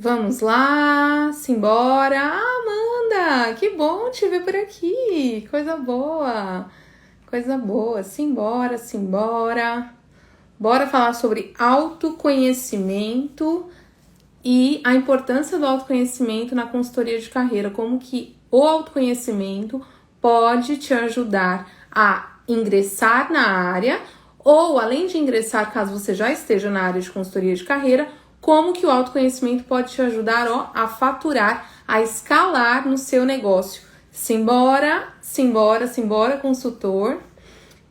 Vamos lá, simbora. Amanda, que bom te ver por aqui. Coisa boa, coisa boa. Simbora, simbora. Bora falar sobre autoconhecimento e a importância do autoconhecimento na consultoria de carreira. Como que o autoconhecimento pode te ajudar a ingressar na área ou, além de ingressar, caso você já esteja na área de consultoria de carreira, como que o autoconhecimento pode te ajudar a faturar, a escalar no seu negócio. Simbora, simbora, simbora, consultor.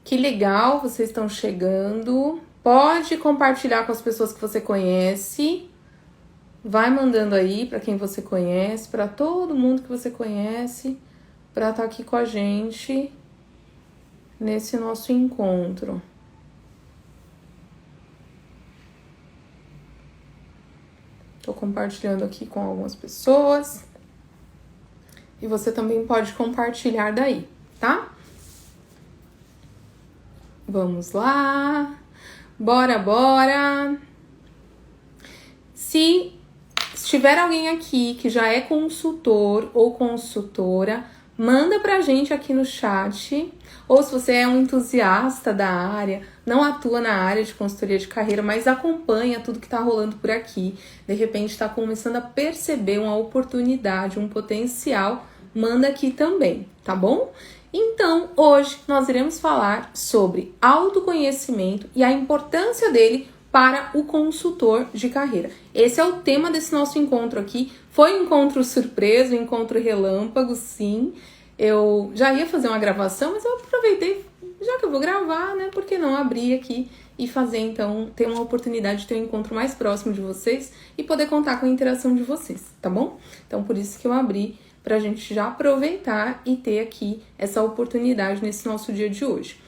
Que legal, vocês estão chegando. Pode compartilhar com as pessoas que você conhece. Vai mandando aí para quem você conhece, para todo mundo que você conhece, para estar aqui com a gente nesse nosso encontro. Tô compartilhando aqui com algumas pessoas. E você também pode compartilhar daí, tá? Vamos lá. Bora, bora. Se tiver alguém aqui que já é consultor ou consultora, manda pra gente aqui no chat. Ou se você é um entusiasta da área, não atua na área de consultoria de carreira, mas acompanha tudo que tá rolando por aqui. De repente tá começando a perceber uma oportunidade, um potencial, manda aqui também, tá bom? Então, hoje nós iremos falar sobre autoconhecimento e a importância dele para o consultor de carreira. Esse é o tema desse nosso encontro aqui. Foi um encontro surpresa, um encontro relâmpago, sim. Eu já ia fazer uma gravação, mas eu aproveitei, já que eu vou gravar, né? Por que não abrir aqui e fazer, então, ter uma oportunidade de ter um encontro mais próximo de vocês e poder contar com a interação de vocês, tá bom? Então, por isso que eu abri, pra gente já aproveitar e ter aqui essa oportunidade nesse nosso dia de hoje.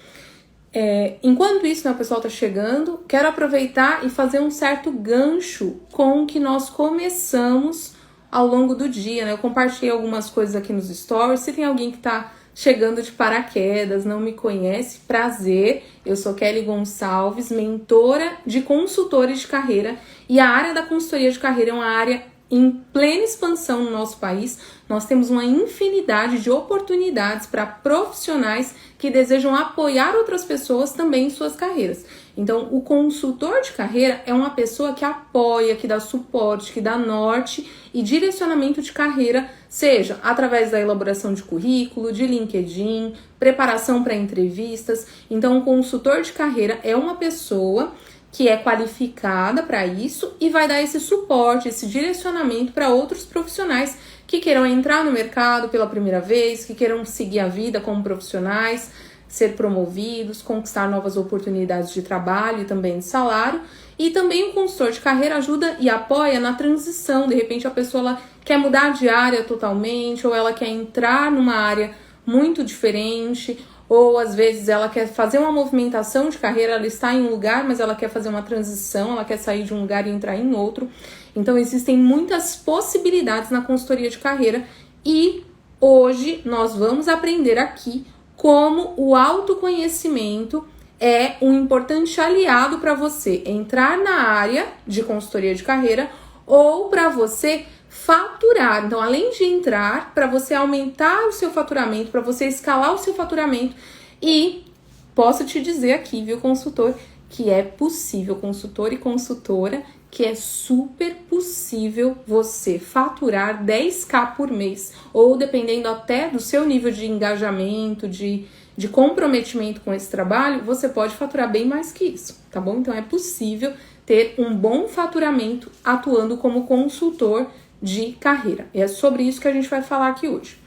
Enquanto isso, né, o pessoal tá chegando, quero aproveitar e fazer um certo gancho com o que nós começamos ao longo do dia, né? Eu compartilhei algumas coisas aqui nos stories. Se tem alguém que tá chegando de paraquedas, não me conhece, prazer, eu sou Kelly Gonçalves, mentora de consultores de carreira, e a área da consultoria de carreira é uma área em plena expansão no nosso país. Nós temos uma infinidade de oportunidades para profissionais que desejam apoiar outras pessoas também em suas carreiras. Então, o consultor de carreira é uma pessoa que apoia, que dá suporte, que dá norte e direcionamento de carreira, seja através da elaboração de currículo, de LinkedIn, preparação para entrevistas. Então, o consultor de carreira é uma pessoa que é qualificada para isso e vai dar esse suporte, esse direcionamento para outros profissionais que queiram entrar no mercado pela primeira vez, que queiram seguir a vida como profissionais, ser promovidos, conquistar novas oportunidades de trabalho e também de salário. E também o consultor de carreira ajuda e apoia na transição. De repente a pessoa ela quer mudar de área totalmente, ou ela quer entrar numa área muito diferente, ou às vezes ela quer fazer uma movimentação de carreira, ela está em um lugar, mas ela quer fazer uma transição, ela quer sair de um lugar e entrar em outro. Então existem muitas possibilidades na consultoria de carreira e hoje nós vamos aprender aqui como o autoconhecimento é um importante aliado para você entrar na área de consultoria de carreira ou para você faturar. Então, além de entrar, para você aumentar o seu faturamento, para você escalar o seu faturamento. E posso te dizer aqui, viu, consultor, que é possível, consultor e consultora, que é super possível você faturar 10k por mês, ou dependendo até do seu nível de engajamento, de comprometimento com esse trabalho, você pode faturar bem mais que isso, tá bom? Então é possível ter um bom faturamento atuando como consultor de carreira. E é sobre isso que a gente vai falar aqui hoje.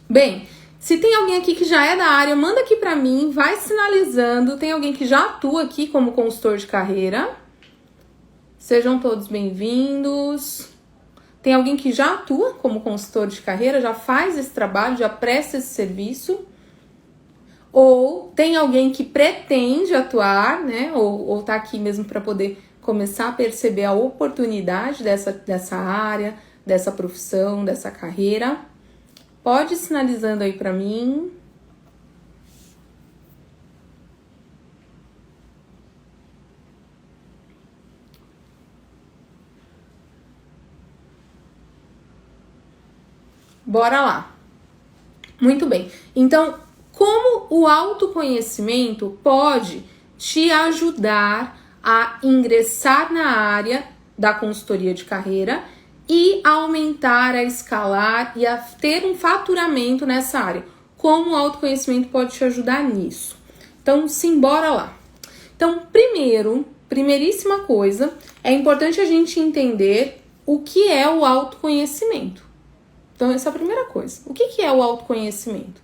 Bem, se tem alguém aqui que já é da área, manda aqui pra mim, vai sinalizando. Tem alguém que já atua aqui como consultor de carreira? Sejam todos bem-vindos. Tem alguém que já atua como consultor de carreira, já faz esse trabalho, já presta esse serviço? Ou tem alguém que pretende atuar, né? Ou tá aqui mesmo para poder começar a perceber a oportunidade dessa área, dessa profissão, dessa carreira? Pode ir sinalizando aí para mim. Bora lá. Muito bem. Então, como o autoconhecimento pode te ajudar a ingressar na área da consultoria de carreira e aumentar, a escalar e a ter um faturamento nessa área? Como o autoconhecimento pode te ajudar nisso? Então, simbora lá. Então, primeiríssima coisa, é importante a gente entender o que é o autoconhecimento. Então, essa é a primeira coisa. O que é o autoconhecimento?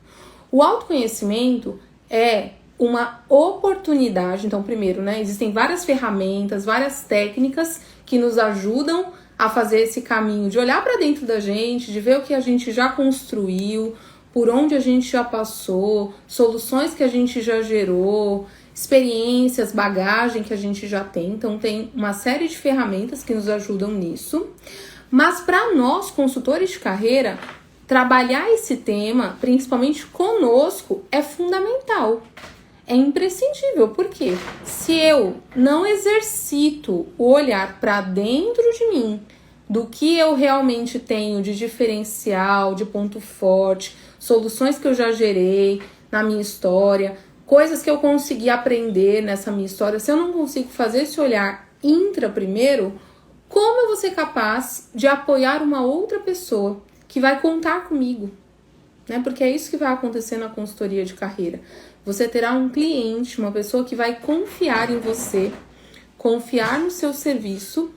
O autoconhecimento é uma oportunidade. Então, primeiro, né, existem várias ferramentas, várias técnicas que nos ajudam a fazer esse caminho de olhar para dentro da gente, de ver o que a gente já construiu, por onde a gente já passou, soluções que a gente já gerou, experiências, bagagem que a gente já tem. Então, tem uma série de ferramentas que nos ajudam nisso. Mas para nós, consultores de carreira, trabalhar esse tema, principalmente conosco, é fundamental. É imprescindível, porque se eu não exercito o olhar para dentro de mim, do que eu realmente tenho de diferencial, de ponto forte, soluções que eu já gerei na minha história, coisas que eu consegui aprender nessa minha história, se eu não consigo fazer esse olhar primeiro, como eu vou ser capaz de apoiar uma outra pessoa que vai contar comigo? Né? Porque é isso que vai acontecer na consultoria de carreira. Você terá um cliente, uma pessoa que vai confiar em você, confiar no seu serviço,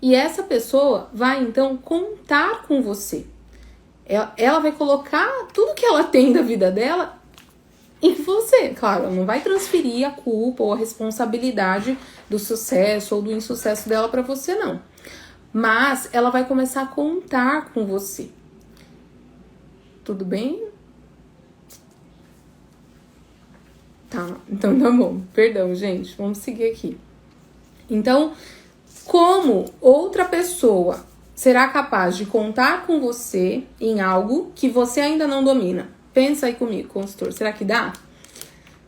e essa pessoa vai então contar com você. Ela vai colocar tudo que ela tem da vida dela em você. Claro, ela não vai transferir a culpa ou a responsabilidade do sucesso ou do insucesso dela para você, não. Mas ela vai começar a contar com você. Tudo bem? Tá, então tá bom. Perdão, gente. Vamos seguir aqui. Então, como outra pessoa será capaz de contar com você em algo que você ainda não domina? Pensa aí comigo, consultor. Será que dá?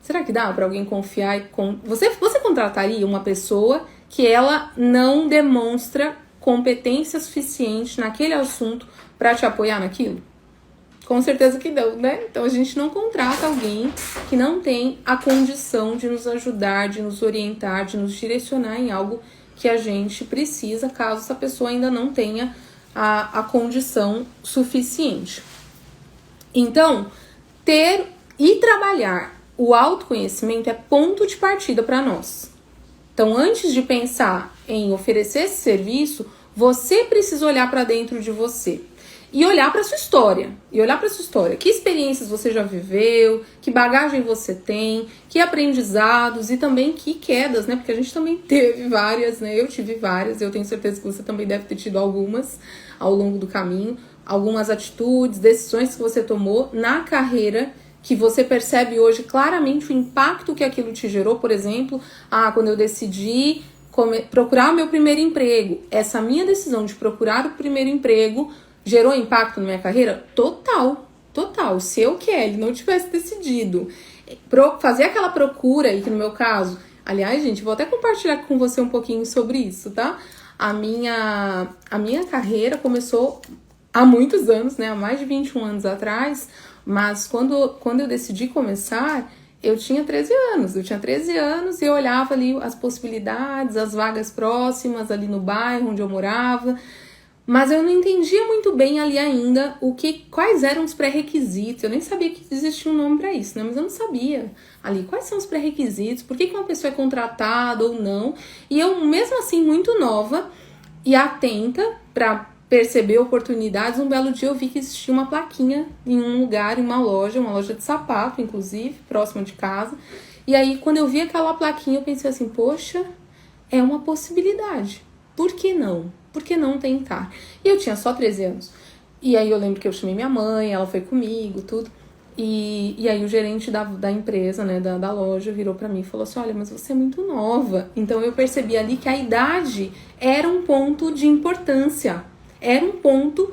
Será que dá para alguém confiar e Você contrataria uma pessoa que ela não demonstra competência suficiente naquele assunto para te apoiar naquilo? Com certeza que não, né? Então a gente não contrata alguém que não tem a condição de nos ajudar, de nos orientar, de nos direcionar em algo que a gente precisa, caso essa pessoa ainda não tenha a condição suficiente. Então, ter e trabalhar o autoconhecimento é ponto de partida para nós. Então, antes de pensar em oferecer esse serviço, você precisa olhar para dentro de você. E olhar para sua história. Que experiências você já viveu, que bagagem você tem, que aprendizados e também que quedas, né? Porque a gente também teve várias, né? Eu tive várias, eu tenho certeza que você também deve ter tido algumas ao longo do caminho. Algumas atitudes, decisões que você tomou na carreira que você percebe hoje claramente o impacto que aquilo te gerou. Por exemplo, quando eu decidi procurar o meu primeiro emprego, essa minha decisão de procurar o primeiro emprego gerou impacto na minha carreira? Total. Se eu, Kelly, não tivesse decidido fazer aquela procura aí, que no meu caso, aliás, gente, vou até compartilhar com você um pouquinho sobre isso, tá? A minha carreira começou há muitos anos, né? Há mais de 21 anos atrás, mas quando eu decidi começar, eu tinha 13 anos. Eu tinha 13 anos e eu olhava ali as possibilidades, as vagas próximas ali no bairro onde eu morava, mas eu não entendia muito bem ali ainda quais eram os pré-requisitos. Eu nem sabia que existia um nome para isso, né? Mas eu não sabia ali quais são os pré-requisitos, por que uma pessoa é contratada ou não. E eu, mesmo assim, muito nova e atenta para perceber oportunidades, um belo dia eu vi que existia uma plaquinha em um lugar, em uma loja de sapato, inclusive, próxima de casa. E aí, quando eu vi aquela plaquinha, eu pensei assim, poxa, é uma possibilidade. Por que não? Por que não tentar? E eu tinha só 13 anos. E aí eu lembro que eu chamei minha mãe, ela foi comigo, tudo. E aí o gerente da empresa, né, da loja, virou pra mim e falou assim, olha, mas você é muito nova. Então eu percebi ali que a idade era um ponto de importância. Era um ponto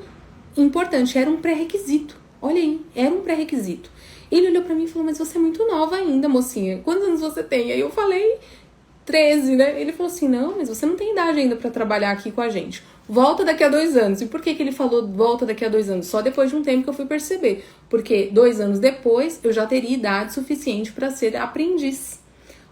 importante, era um pré-requisito. Olha aí, era um pré-requisito. Ele olhou pra mim e falou, mas você é muito nova ainda, mocinha. Quantos anos você tem? Aí eu falei 13, né? Ele falou assim, não, mas você não tem idade ainda pra trabalhar aqui com a gente. volta daqui a 2 anos. E por que ele falou volta daqui a 2 anos? Só depois de um tempo que eu fui perceber. Porque 2 anos depois eu já teria idade suficiente para ser aprendiz.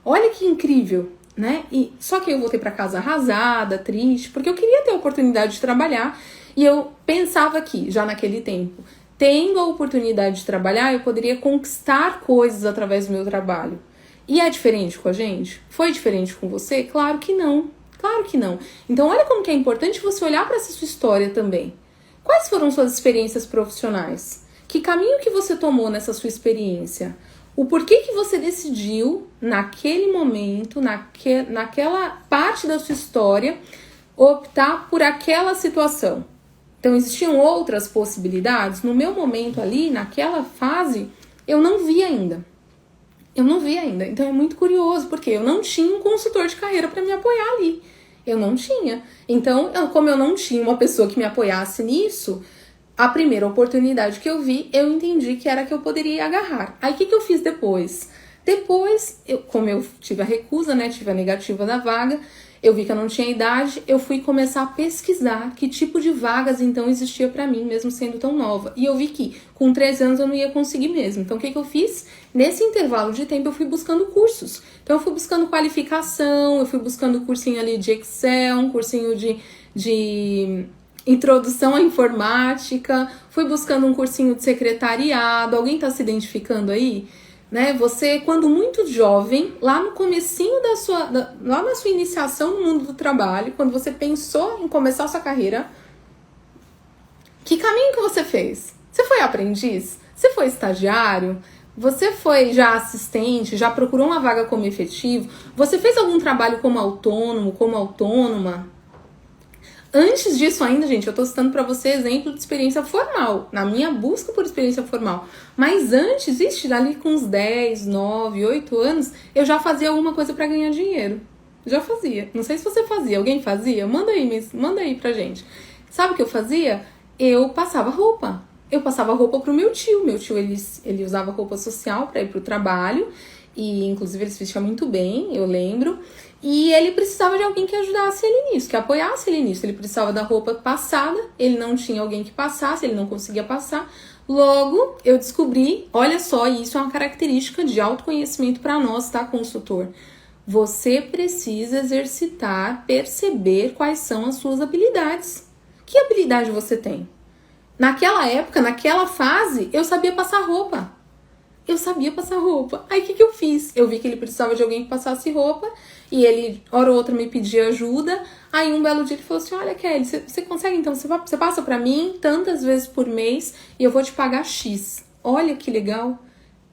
Olha que incrível, né? E só que eu voltei para casa arrasada, triste, porque eu queria ter a oportunidade de trabalhar. E eu pensava que, já naquele tempo, tendo a oportunidade de trabalhar, eu poderia conquistar coisas através do meu trabalho. E é diferente com a gente? Foi diferente com você? Claro que não. Claro que não. Então, olha como que é importante você olhar para essa sua história também. Quais foram suas experiências profissionais? Que caminho que você tomou nessa sua experiência? O porquê que você decidiu, naquele momento, naquela parte da sua história, optar por aquela situação? Então, existiam outras possibilidades? No meu momento ali, naquela fase, eu não vi ainda. Então, é muito curioso, porque eu não tinha um consultor de carreira para me apoiar ali. Eu não tinha. Então, como eu não tinha uma pessoa que me apoiasse nisso, a primeira oportunidade que eu vi, eu entendi que era que eu poderia agarrar. Aí, o que eu fiz depois? Depois, como eu tive a recusa, né, tive a negativa da vaga, eu vi que eu não tinha idade, eu fui começar a pesquisar que tipo de vagas então existia pra mim, mesmo sendo tão nova. E eu vi que com 13 anos eu não ia conseguir mesmo. Então o que eu fiz? Nesse intervalo de tempo eu fui buscando cursos. Então eu fui buscando qualificação, eu fui buscando cursinho ali de Excel, um cursinho de introdução à informática, fui buscando um cursinho de secretariado. Alguém tá se identificando aí? Né? Você, quando muito jovem, lá no comecinho lá na sua iniciação no mundo do trabalho, quando você pensou em começar a sua carreira, que caminho que você fez? Você foi aprendiz? Você foi estagiário? Você foi já assistente? Já procurou uma vaga como efetivo? Você fez algum trabalho como autônomo, como autônoma? Antes disso ainda, gente, eu tô citando pra você exemplo de experiência formal, na minha busca por experiência formal. Mas antes, ali com uns 10, 9, 8 anos, eu já fazia alguma coisa pra ganhar dinheiro. Já fazia. Não sei se você fazia. Alguém fazia? Manda aí pra gente. Sabe o que eu fazia? Eu passava roupa. Eu passava roupa pro meu tio. Meu tio, ele usava roupa social pra ir pro trabalho. E, inclusive, ele se vestia muito bem, eu lembro. E ele precisava de alguém que ajudasse ele nisso, que apoiasse ele nisso. Ele precisava da roupa passada, ele não tinha alguém que passasse, ele não conseguia passar. Logo, eu descobri, olha só, e isso é uma característica de autoconhecimento para nós, tá, consultor? Você precisa exercitar, perceber quais são as suas habilidades. Que habilidade você tem? Naquela época, naquela fase, eu sabia passar roupa. Aí o que eu fiz? Eu vi que ele precisava de alguém que passasse roupa e ele, hora ou outra, me pedia ajuda. Aí um belo dia ele falou assim, olha, Kelly, você consegue então, você passa pra mim tantas vezes por mês e eu vou te pagar X. Olha que legal.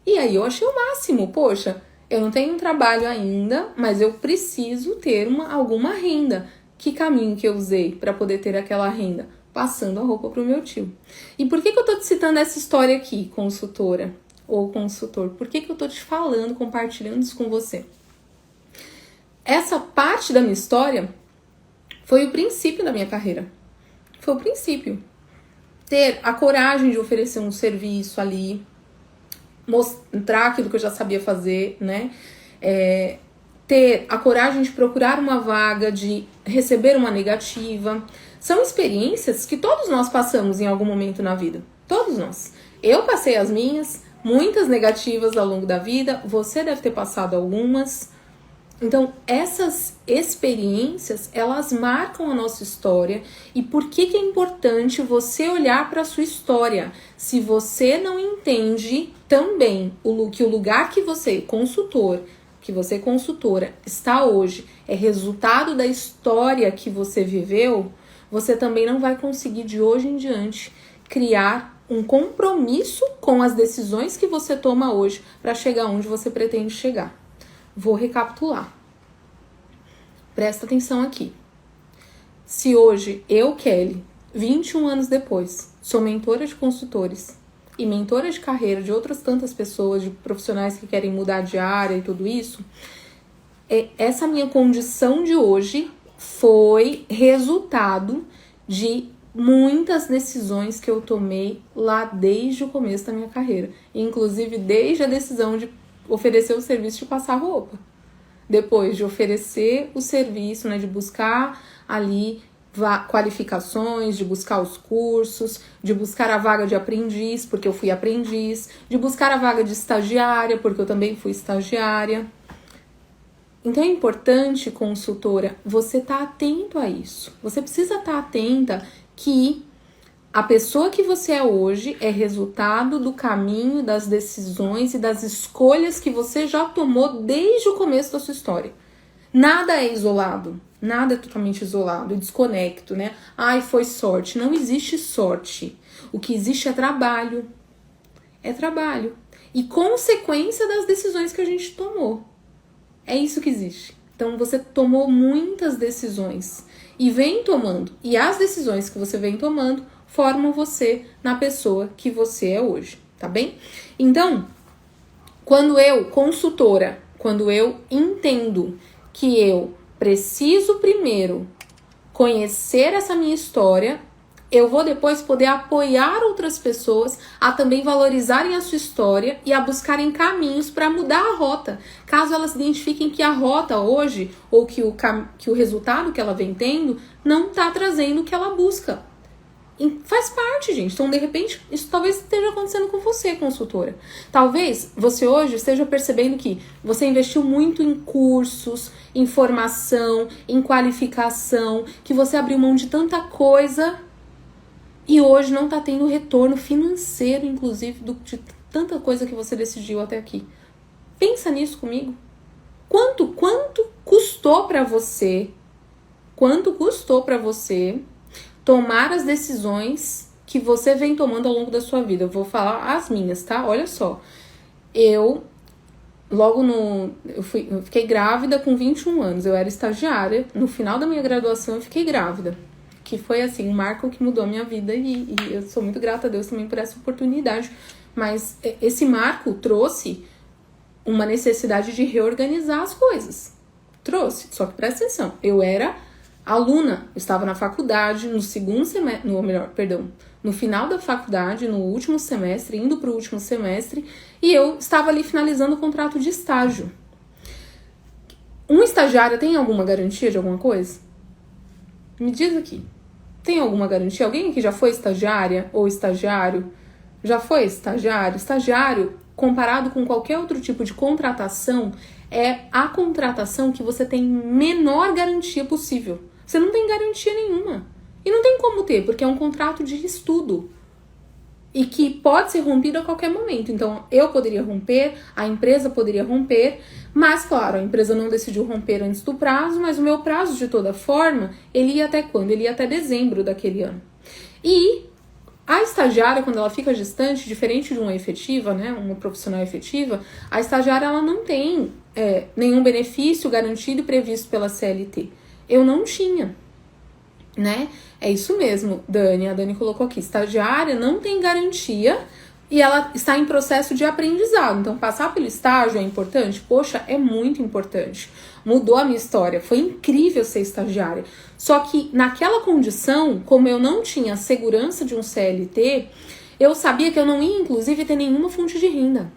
E aí eu achei o máximo, poxa, eu não tenho um trabalho ainda, mas eu preciso ter alguma renda. Que caminho que eu usei para poder ter aquela renda? Passando a roupa pro meu tio. E por que eu tô te citando essa história aqui, consultora? Ou consultor, por que eu tô te falando, compartilhando isso com você? Essa parte da minha história foi o princípio da minha carreira. Foi o princípio. Ter a coragem de oferecer um serviço ali, mostrar aquilo que eu já sabia fazer, né? Ter a coragem de procurar uma vaga, de receber uma negativa. São experiências que todos nós passamos em algum momento na vida. Todos nós. Eu passei as minhas, muitas negativas ao longo da vida, você deve ter passado algumas. Então, essas experiências, elas marcam a nossa história. E por que é importante você olhar para a sua história? Se você não entende também que o lugar que você, consultora, está hoje, é resultado da história que você viveu, você também não vai conseguir, de hoje em diante, criar um compromisso com as decisões que você toma hoje para chegar onde você pretende chegar. Vou recapitular. Presta atenção aqui. Se hoje eu, Kelly, 21 anos depois, sou mentora de consultores e mentora de carreira de outras tantas pessoas, de profissionais que querem mudar de área e tudo isso, essa minha condição de hoje foi resultado de muitas decisões que eu tomei lá desde o começo da minha carreira. Inclusive, desde a decisão de oferecer o serviço de passar roupa. Depois de oferecer o serviço, né, de buscar ali qualificações, de buscar os cursos, de buscar a vaga de aprendiz, porque eu fui aprendiz, de buscar a vaga de estagiária, porque eu também fui estagiária. Então é importante, consultora, você estar atento a isso. Você precisa estar atenta que a pessoa que você é hoje é resultado do caminho, das decisões e das escolhas que você já tomou desde o começo da sua história. Nada é isolado, nada é totalmente isolado e desconecto, né? Ai, foi sorte. Não existe sorte. O que existe é trabalho. É trabalho. E consequência das decisões que a gente tomou. É isso que existe. Então você tomou muitas decisões e vem tomando. E as decisões que você vem tomando formam você na pessoa que você é hoje, tá bem? Então, quando eu, consultora, quando eu entendo que eu preciso primeiro conhecer essa minha história, eu vou depois poder apoiar outras pessoas a também valorizarem a sua história e a buscarem caminhos para mudar a rota. Caso elas identifiquem que a rota hoje, ou que o resultado que ela vem tendo, não está trazendo o que ela busca. E faz parte, gente. Então, de repente, isso talvez esteja acontecendo com você, consultora. Talvez você hoje esteja percebendo que você investiu muito em cursos, em formação, em qualificação, que você abriu mão de tanta coisa e hoje não está tendo retorno financeiro, inclusive, de tanta coisa que você decidiu até aqui. Pensa nisso comigo. Quanto custou para você? Quanto custou para você tomar as decisões que você vem tomando ao longo da sua vida? Eu vou falar as minhas, tá? Olha só. Eu fiquei grávida com 21 anos. Eu era estagiária. No final da minha graduação, eu fiquei grávida. Que foi, assim, um marco que mudou a minha vida. E eu sou muito grata a Deus também por essa oportunidade. Mas esse marco trouxe uma necessidade de reorganizar as coisas. Trouxe. Só que presta atenção. Eu era aluna, eu estava na faculdade, no final da faculdade, no último semestre, indo para o último semestre, e eu estava ali finalizando o contrato de estágio. Um estagiário tem alguma garantia de alguma coisa? Me diz aqui. Tem alguma garantia? Alguém aqui já foi estagiária ou estagiário? Já foi estagiário? Estagiário, comparado com qualquer outro tipo de contratação, é a contratação que você tem menor garantia possível. Você não tem garantia nenhuma. E não tem como ter, porque é um contrato de estudo. E que pode ser rompido a qualquer momento. Então, eu poderia romper, a empresa poderia romper, mas, claro, a empresa não decidiu romper antes do prazo, mas o meu prazo, de toda forma, ele ia até quando? Ele ia até dezembro daquele ano. E a estagiária, quando ela fica gestante, diferente de uma efetiva, né, uma profissional efetiva, a estagiária ela não tem nenhum benefício garantido e previsto pela CLT. Eu não tinha, né? É isso mesmo, Dani. A Dani colocou aqui, estagiária não tem garantia e ela está em processo de aprendizado. Então, passar pelo estágio é importante? Poxa, é muito importante. Mudou a minha história. Foi incrível ser estagiária. Só que naquela condição, como eu não tinha a segurança de um CLT, eu sabia que eu não ia, inclusive, ter nenhuma fonte de renda.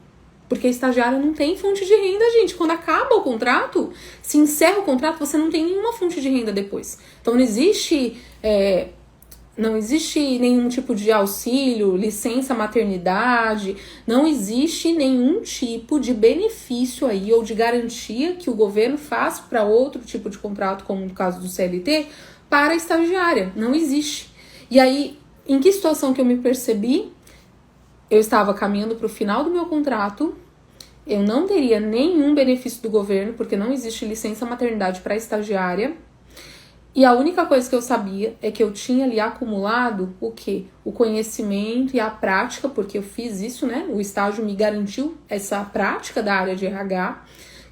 Porque estagiário não tem fonte de renda, gente. Quando acaba o contrato, se encerra o contrato, você não tem nenhuma fonte de renda depois. Então não existe nenhum tipo de auxílio, licença maternidade, não existe nenhum tipo de benefício aí ou de garantia que o governo faz para outro tipo de contrato, como no caso do CLT, para a estagiária. Não existe. E aí, em que situação que eu me percebi? Eu estava caminhando para o final do meu contrato, eu não teria nenhum benefício do governo, porque não existe licença maternidade para estagiária, e a única coisa que eu sabia é que eu tinha ali acumulado o quê? O conhecimento e a prática, porque eu fiz isso, né? O estágio me garantiu essa prática da área de RH,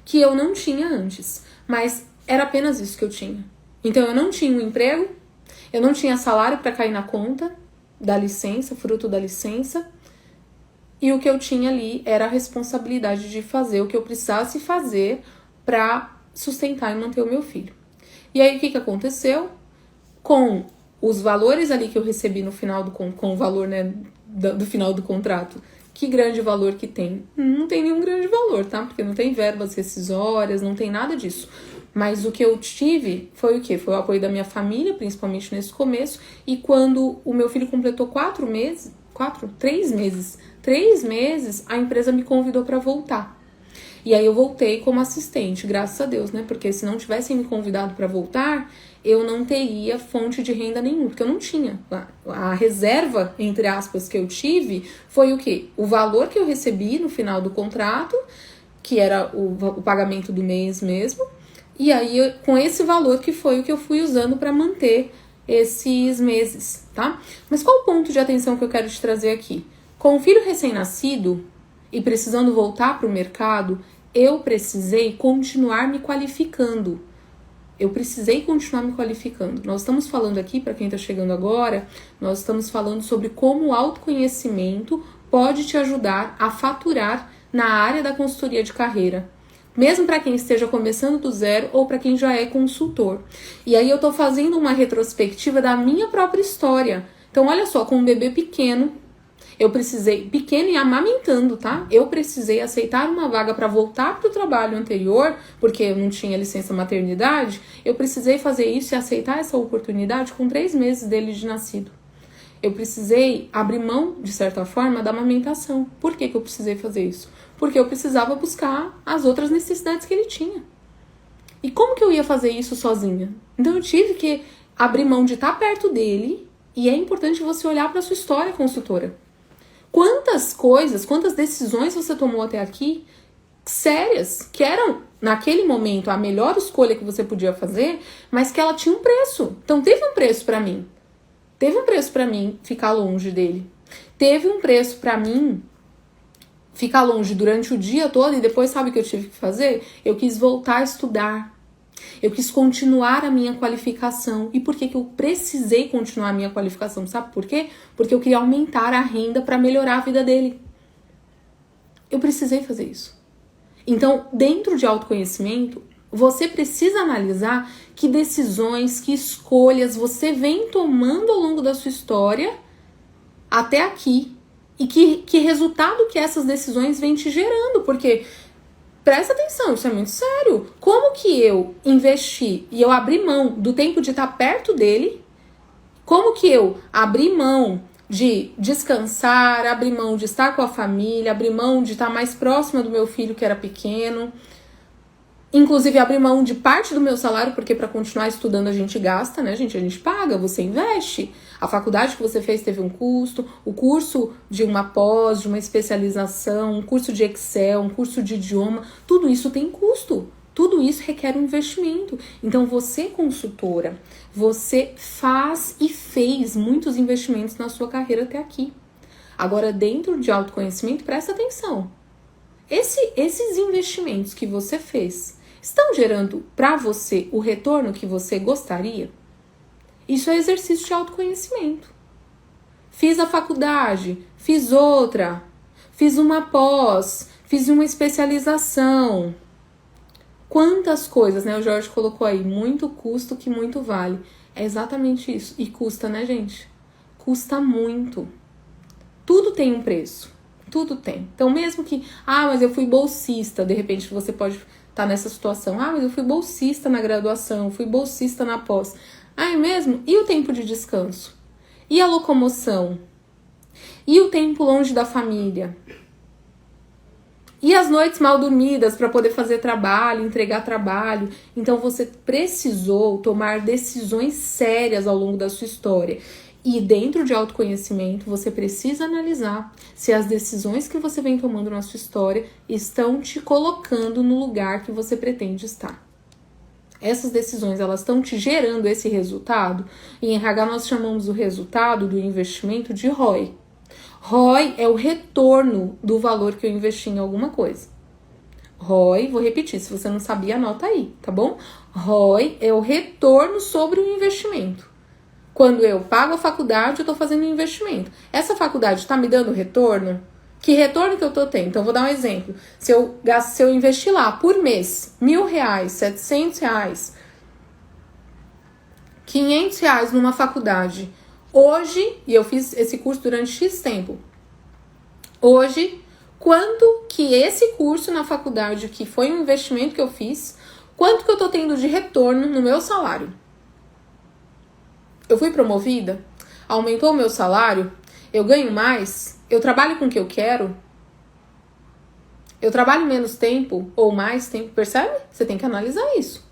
que eu não tinha antes, mas era apenas isso que eu tinha. Então eu não tinha um emprego, eu não tinha salário para cair na conta da licença, fruto da licença, e o que eu tinha ali era a responsabilidade de fazer o que eu precisasse fazer para sustentar e manter o meu filho. E aí, o que aconteceu? Com os valores ali que eu recebi no final com o valor, né, do final do contrato, que grande valor que tem? Não tem nenhum grande valor, tá? Porque não tem verbas rescisórias, não tem nada disso. Mas o que eu tive foi o quê? Foi o apoio da minha família, principalmente nesse começo. E quando o meu filho completou 3 meses, a empresa me convidou para voltar. E aí eu voltei como assistente, graças a Deus, né? Porque se não tivessem me convidado para voltar, eu não teria fonte de renda nenhuma, porque eu não tinha. A reserva, entre aspas, que eu tive foi o quê? O valor que eu recebi no final do contrato, que era o pagamento do mês mesmo. E aí, com esse valor que foi o que eu fui usando para manter esses meses, tá? Mas qual o ponto de atenção que eu quero te trazer aqui? Com o filho recém-nascido e precisando voltar para o mercado, eu precisei continuar me qualificando. Nós estamos falando aqui, para quem está chegando agora, nós estamos falando sobre como o autoconhecimento pode te ajudar a faturar na área da consultoria de carreira. Mesmo para quem esteja começando do zero ou para quem já é consultor. E aí eu tô fazendo uma retrospectiva da minha própria história. Então olha só, com um bebê pequeno, pequeno e amamentando, tá? Eu precisei aceitar uma vaga para voltar para o trabalho anterior, porque eu não tinha licença maternidade. Eu precisei fazer isso e aceitar essa oportunidade com 3 meses dele de nascido. Eu precisei abrir mão, de certa forma, da amamentação. Por que eu precisei fazer isso? Porque eu precisava buscar as outras necessidades que ele tinha. E como que eu ia fazer isso sozinha? Então eu tive que abrir mão de estar perto dele, e é importante você olhar para a sua história, consultora. Quantas decisões você tomou até aqui, sérias, que eram, naquele momento, a melhor escolha que você podia fazer, mas que ela tinha um preço. Então teve um preço para mim. Teve um preço para mim ficar longe dele. Teve um preço para mim ficar longe durante o dia todo e depois sabe o que eu tive que fazer? Eu quis voltar a estudar. Eu quis continuar a minha qualificação. E por que eu precisei continuar a minha qualificação? Sabe por quê? Porque eu queria aumentar a renda para melhorar a vida dele. Eu precisei fazer isso. Então, dentro de autoconhecimento, você precisa analisar que decisões, que escolhas você vem tomando ao longo da sua história até aqui. E que resultado que essas decisões vêm te gerando. Porque, presta atenção, isso é muito sério. Como que eu investi e eu abri mão do tempo de estar perto dele? Como que eu abri mão de descansar, abri mão de estar com a família, abri mão de estar mais próxima do meu filho que era pequeno? Inclusive, abrir mão de parte do meu salário, porque para continuar estudando a gente gasta, né, gente? A gente paga, você investe. A faculdade que você fez teve um custo, o curso de uma pós, de uma especialização, um curso de Excel, um curso de idioma, tudo isso tem custo. Tudo isso requer um investimento. Então, você, consultora, você faz e fez muitos investimentos na sua carreira até aqui. Agora, dentro de autoconhecimento, presta atenção. Esses investimentos que você fez estão gerando para você o retorno que você gostaria? Isso é exercício de autoconhecimento. Fiz a faculdade, fiz outra, fiz uma pós, fiz uma especialização. Quantas coisas, né? O Jorge colocou aí, muito custo que muito vale. É exatamente isso. E custa, né, gente? Custa muito. Tudo tem um preço. Tudo tem. Então, mesmo que, mas eu fui bolsista, de repente você pode estar nessa situação. Mas eu fui bolsista na graduação, fui bolsista na pós. É mesmo? E o tempo de descanso? E a locomoção? E o tempo longe da família? E as noites mal dormidas para poder fazer trabalho, entregar trabalho? Então, você precisou tomar decisões sérias ao longo da sua história. E dentro de autoconhecimento, você precisa analisar se as decisões que você vem tomando na sua história estão te colocando no lugar que você pretende estar. Essas decisões, elas estão te gerando esse resultado? Em RH, nós chamamos o resultado do investimento de ROI. ROI é o retorno do valor que eu investi em alguma coisa. ROI, vou repetir, se você não sabia, anota aí, tá bom? ROI é o retorno sobre o investimento. Quando eu pago a faculdade, eu estou fazendo um investimento. Essa faculdade está me dando retorno? Que retorno que eu estou tendo? Então, eu vou dar um exemplo. Se eu investir lá por mês R$1.000, R$700, R$500 numa faculdade, hoje, e eu fiz esse curso durante X tempo, hoje, quanto que esse curso na faculdade, que foi um investimento que eu fiz, Quanto que eu tô tendo de retorno no meu salário? Eu fui promovida? Aumentou o meu salário? Eu ganho mais? Eu trabalho com o que eu quero? Eu trabalho menos tempo ou mais tempo? Percebe? Você tem que analisar isso.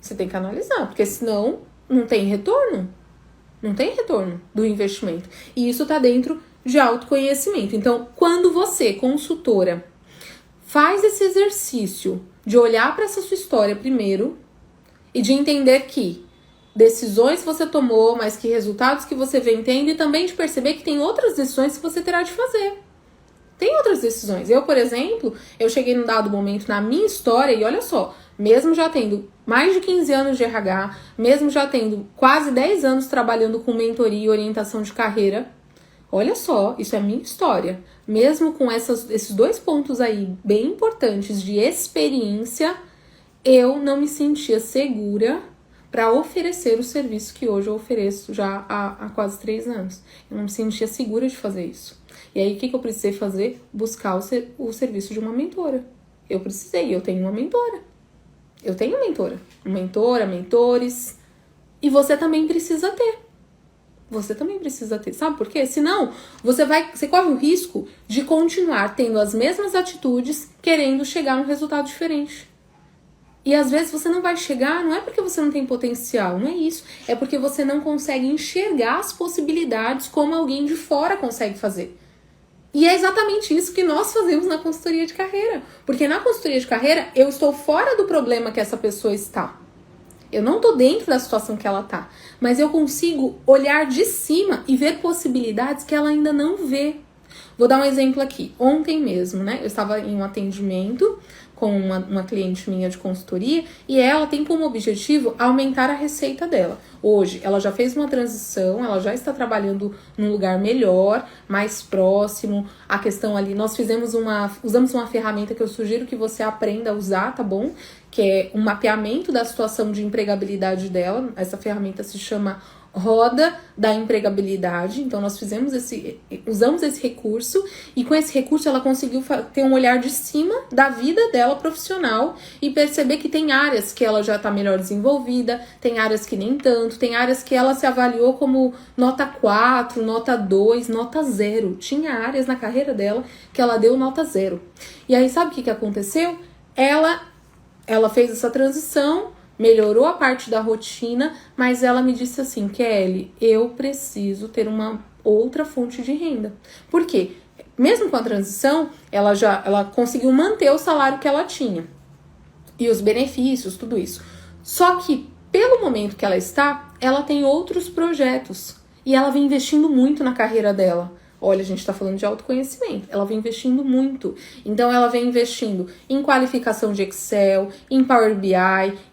Você tem que analisar, porque senão não tem retorno. Não tem retorno do investimento. E isso tá dentro de autoconhecimento. Então, quando você, consultora, faz esse exercício de olhar para essa sua história primeiro e de entender que decisões você tomou, mas que resultados que você vem tendo, e também de perceber que tem outras decisões que você terá de fazer. Tem outras decisões. Eu, por exemplo, eu cheguei num dado momento na minha história e olha só, mesmo já tendo mais de 15 anos de RH, mesmo já tendo quase 10 anos trabalhando com mentoria e orientação de carreira, olha só, isso é a minha história. Mesmo com esses dois pontos aí bem importantes de experiência, eu não me sentia segura para oferecer o serviço que hoje eu ofereço já há quase 3 anos. Eu não me sentia segura de fazer isso. E aí, o que eu precisei fazer? Buscar o serviço de uma mentora. Eu tenho uma mentora. Eu tenho mentora, mentores. E você também precisa ter. Você também precisa ter. Sabe por quê? Senão, você corre o risco de continuar tendo as mesmas atitudes, querendo chegar a um resultado diferente. E às vezes você não vai chegar, não é porque você não tem potencial, não é isso. É porque você não consegue enxergar as possibilidades como alguém de fora consegue fazer. E é exatamente isso que nós fazemos na consultoria de carreira. Porque na consultoria de carreira, eu estou fora do problema que essa pessoa está. Eu não estou dentro da situação que ela está. Mas eu consigo olhar de cima e ver possibilidades que ela ainda não vê. Vou dar um exemplo aqui. Ontem mesmo, né? Eu estava em um atendimento com uma cliente minha de consultoria e ela tem como objetivo aumentar a receita dela. Hoje, ela já fez uma transição, ela já está trabalhando num lugar melhor, mais próximo. A questão ali, nós usamos uma ferramenta que eu sugiro que você aprenda a usar, tá bom? Que é um mapeamento da situação de empregabilidade dela. Essa ferramenta se chama Roda da Empregabilidade. Então nós usamos esse recurso e com esse recurso ela conseguiu ter um olhar de cima da vida dela profissional e perceber que tem áreas que ela já está melhor desenvolvida, tem áreas que nem tanto, tem áreas que ela se avaliou como nota 4, nota 2, nota 0. Tinha áreas na carreira dela que ela deu nota 0. E aí sabe o que aconteceu? Ela fez essa transição, melhorou a parte da rotina, mas ela me disse assim, Kelly, eu preciso ter uma outra fonte de renda. Por quê? Mesmo com a transição, ela conseguiu manter o salário que ela tinha. E os benefícios, tudo isso. Só que, pelo momento que ela está, ela tem outros projetos. E ela vem investindo muito na carreira dela. Olha, a gente tá falando de autoconhecimento. Ela vem investindo muito. Então, ela vem investindo em qualificação de Excel, em Power BI,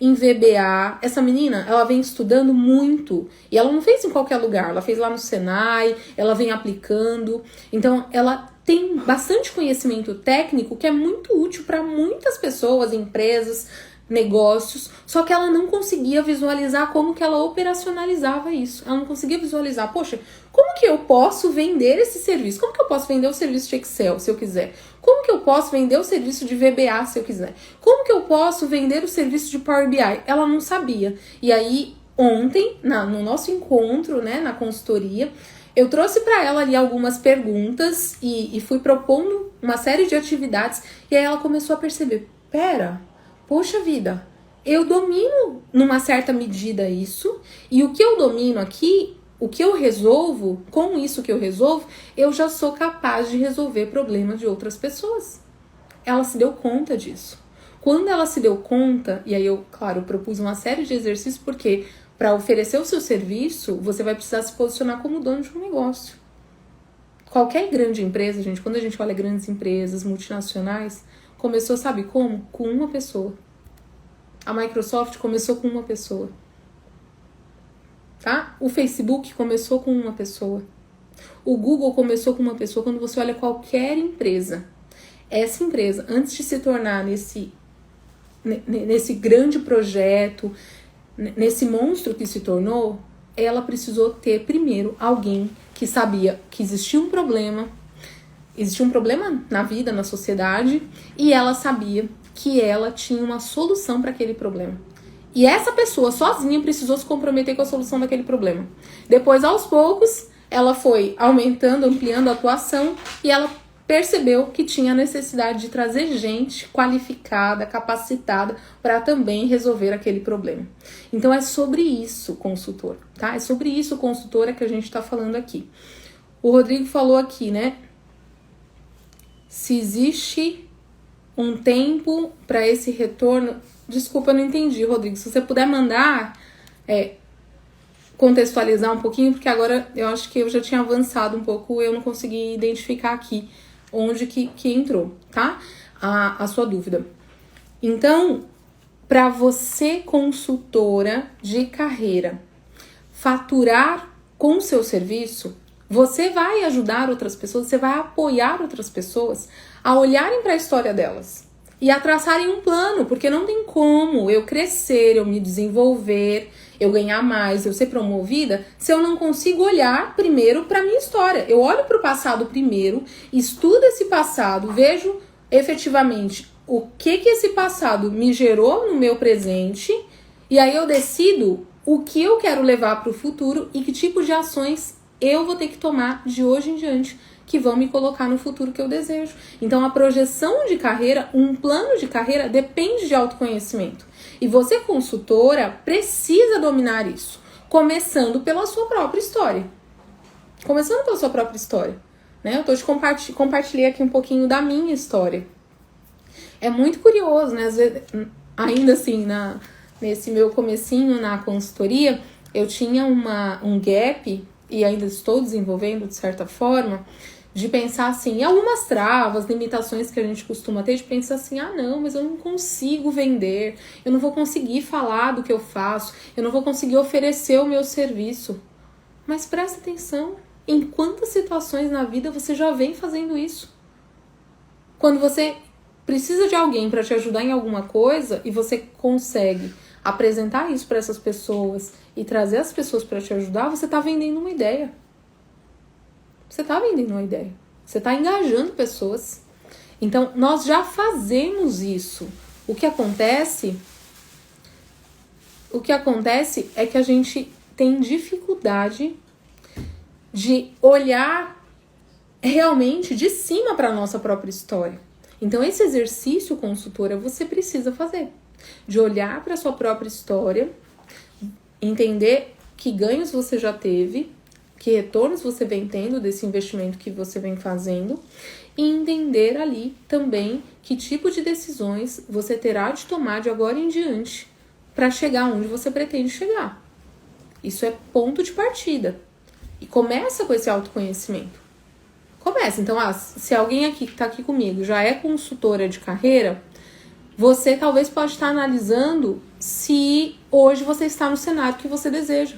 em VBA. Essa menina, ela vem estudando muito. E ela não fez em qualquer lugar. Ela fez lá no Senai, ela vem aplicando. Então, ela tem bastante conhecimento técnico que é muito útil para muitas pessoas, empresas, negócios, só que ela não conseguia visualizar como que ela operacionalizava isso. Ela não conseguia visualizar, poxa, como que eu posso vender esse serviço? Como que eu posso vender o serviço de Excel, se eu quiser? Como que eu posso vender o serviço de VBA, se eu quiser? Como que eu posso vender o serviço de Power BI? Ela não sabia. E aí, ontem, no nosso encontro, né, na consultoria, eu trouxe para ela ali algumas perguntas e fui propondo uma série de atividades, e aí ela começou a perceber, poxa vida, eu domino numa certa medida isso, e o que eu domino aqui, o que eu resolvo, com isso que eu resolvo, eu já sou capaz de resolver problemas de outras pessoas. Ela se deu conta disso. Quando ela se deu conta, e aí eu, claro, propus uma série de exercícios, porque para oferecer o seu serviço, você vai precisar se posicionar como dono de um negócio. Qualquer grande empresa, gente, quando a gente olha grandes empresas, multinacionais, começou, sabe como? Com uma pessoa. A Microsoft começou com uma pessoa. Tá? O Facebook começou com uma pessoa. O Google começou com uma pessoa. Quando você olha qualquer empresa, essa empresa, antes de se tornar nesse grande projeto, nesse monstro que se tornou, ela precisou ter primeiro alguém que sabia que existia um problema na vida, na sociedade, e ela sabia que ela tinha uma solução para aquele problema. E essa pessoa sozinha precisou se comprometer com a solução daquele problema. Depois, aos poucos, ela foi aumentando, ampliando a atuação e ela percebeu que tinha necessidade de trazer gente qualificada, capacitada para também resolver aquele problema. Então é sobre isso, consultor, tá? É sobre isso, consultora, que a gente está falando aqui. O Rodrigo falou aqui, né? Se existe um tempo para esse retorno... Desculpa, eu não entendi, Rodrigo. Se você puder mandar, contextualizar um pouquinho, porque agora eu acho que eu já tinha avançado um pouco, eu não consegui identificar aqui onde que entrou, tá? A sua dúvida. Então, para você, consultora de carreira, faturar com o seu serviço, você vai ajudar outras pessoas, você vai apoiar outras pessoas a olharem para a história delas e a traçarem um plano, porque não tem como eu crescer, eu me desenvolver, eu ganhar mais, eu ser promovida, se eu não consigo olhar primeiro para minha história. Eu olho para o passado primeiro, estudo esse passado, vejo efetivamente o que esse passado me gerou no meu presente, e aí eu decido o que eu quero levar para o futuro e que tipo de ações eu vou ter que tomar de hoje em diante que vão me colocar no futuro que eu desejo. Então, a projeção de carreira, um plano de carreira, depende de autoconhecimento. E você, consultora, precisa dominar isso, começando pela sua própria história. Começando pela sua própria história, né? Eu tô te compartilhei aqui um pouquinho da minha história. É muito curioso, né? Às vezes, ainda assim, nesse meu comecinho na consultoria, eu tinha um gap, e ainda estou desenvolvendo de certa forma, de pensar assim, algumas travas, limitações que a gente costuma ter, de pensar assim, não, mas eu não consigo vender, eu não vou conseguir falar do que eu faço, eu não vou conseguir oferecer o meu serviço. Mas presta atenção, em quantas situações na vida você já vem fazendo isso? Quando você precisa de alguém para te ajudar em alguma coisa e você consegue apresentar isso para essas pessoas e trazer as pessoas para te ajudar, você está vendendo uma ideia. Você está vendendo uma ideia. Você está engajando pessoas. Então, nós já fazemos isso. O que acontece é que a gente tem dificuldade de olhar realmente de cima para a nossa própria história. Então, esse exercício, consultora, você precisa fazer. De olhar para a sua própria história, entender que ganhos você já teve, que retornos você vem tendo desse investimento que você vem fazendo, e entender ali também que tipo de decisões você terá de tomar de agora em diante para chegar onde você pretende chegar. Isso é ponto de partida. E começa com esse autoconhecimento. Começa. Então, se alguém aqui que está aqui comigo já é consultora de carreira, você talvez pode estar analisando se hoje você está no cenário que você deseja.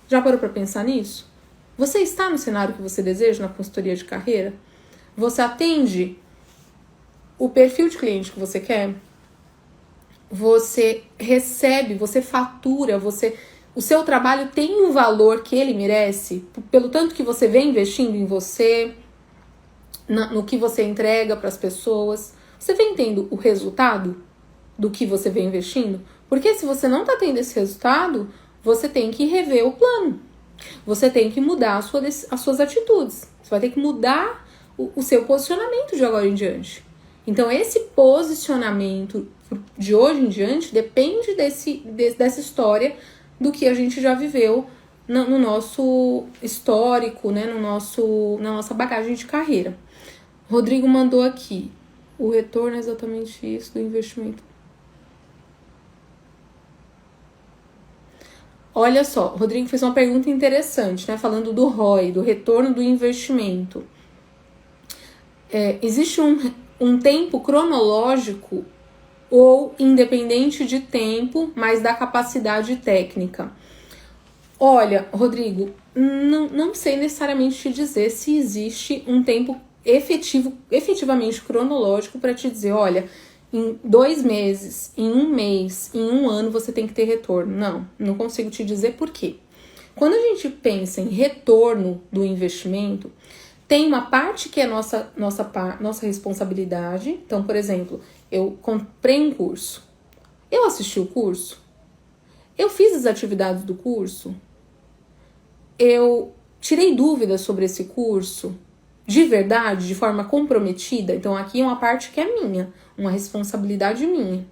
Já parou para pensar nisso? Você está no cenário que você deseja na consultoria de carreira? Você atende o perfil de cliente que você quer? Você recebe, você fatura, o seu trabalho tem o valor que ele merece? Pelo tanto que você vem investindo em você, no que você entrega para as pessoas? Você vem tendo o resultado do que você vem investindo? Porque se você não está tendo esse resultado, você tem que rever o plano. Você tem que mudar as suas atitudes. Você vai ter que mudar o seu posicionamento de agora em diante. Então, esse posicionamento de hoje em diante depende dessa história do que a gente já viveu no nosso histórico, né? Na nossa bagagem de carreira. Rodrigo mandou aqui. O retorno é exatamente isso do investimento. Olha só, o Rodrigo fez uma pergunta interessante, né? Falando do ROI, do retorno do investimento. Existe um tempo cronológico ou independente de tempo, mas da capacidade técnica? Olha, Rodrigo, não sei necessariamente te dizer se existe um tempo efetivamente cronológico para te dizer, olha, em 2 meses, em 1 mês, em 1 ano você tem que ter retorno. Não consigo te dizer por quê. Quando a gente pensa em retorno do investimento, tem uma parte que é nossa responsabilidade. Então, por exemplo, Eu comprei um curso. Eu assisti o curso? Eu fiz as atividades do curso? Eu tirei dúvidas sobre esse curso? De verdade, de forma comprometida? Então aqui é uma parte que é minha, uma responsabilidade minha.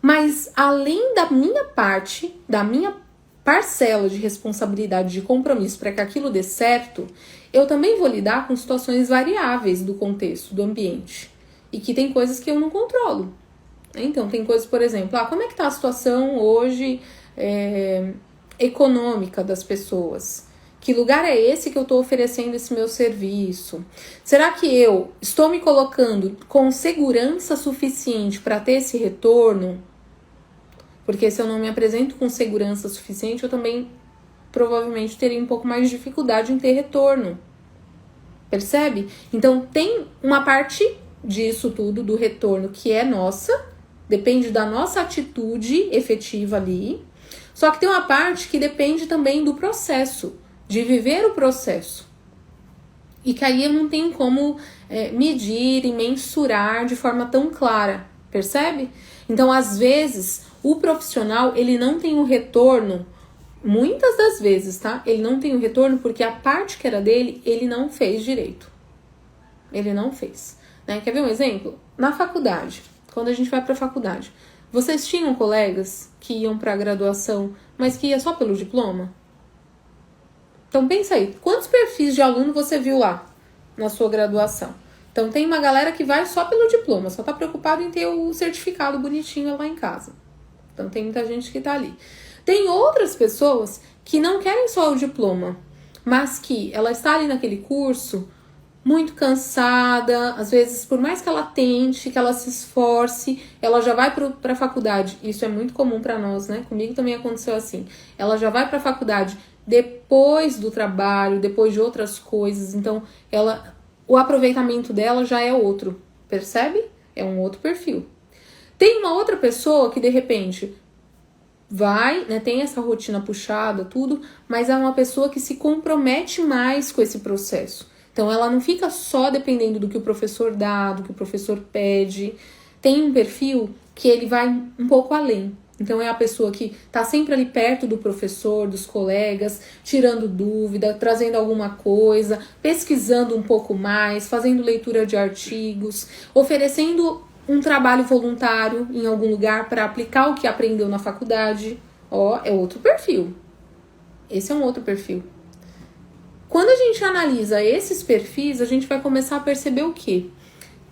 Mas além da minha parte, da minha parcela de responsabilidade, de compromisso para que aquilo dê certo, eu também vou lidar com situações variáveis do contexto, do ambiente. E que tem coisas que eu não controlo. Então, tem coisas, por exemplo, como é que está a situação hoje econômica das pessoas? Que lugar é esse que eu estou oferecendo esse meu serviço? Será que eu estou me colocando com segurança suficiente para ter esse retorno? Porque se eu não me apresento com segurança suficiente, eu também provavelmente teria um pouco mais de dificuldade em ter retorno. Percebe? Então, tem uma parte disso tudo, do retorno, que é nossa, depende da nossa atitude efetiva ali. Só que tem uma parte que depende também do processo, de viver o processo. E que aí eu não tenho como medir e mensurar de forma tão clara, percebe? Então, às vezes, o profissional, ele não tem o retorno, muitas das vezes, tá? Ele não tem o retorno porque a parte que era dele, ele não fez direito. Ele não fez. Né? Quer ver um exemplo? Na faculdade, quando a gente vai para a faculdade, vocês tinham colegas que iam para a graduação, mas que ia só pelo diploma? Então pensa aí, quantos perfis de aluno você viu lá na sua graduação? Então tem uma galera que vai só pelo diploma, só tá preocupado em ter o certificado bonitinho lá em casa. Então tem muita gente que tá ali. Tem outras pessoas que não querem só o diploma, mas que ela está ali naquele curso muito cansada, às vezes por mais que ela tente, que ela se esforce, ela já vai para a faculdade. Isso é muito comum para nós, né? Comigo também aconteceu assim. Ela já vai para a faculdade depois do trabalho, depois de outras coisas. Então, o aproveitamento dela já é outro, percebe? É um outro perfil. Tem uma outra pessoa que de repente vai, né, tem essa rotina puxada, tudo, mas é uma pessoa que se compromete mais com esse processo. Então, ela não fica só dependendo do que o professor dá, do que o professor pede. Tem um perfil que ele vai um pouco além. Então, é a pessoa que está sempre ali perto do professor, dos colegas, tirando dúvida, trazendo alguma coisa, pesquisando um pouco mais, fazendo leitura de artigos, oferecendo um trabalho voluntário em algum lugar para aplicar o que aprendeu na faculdade. É outro perfil. Esse é um outro perfil. Quando a gente analisa esses perfis, a gente vai começar a perceber o quê?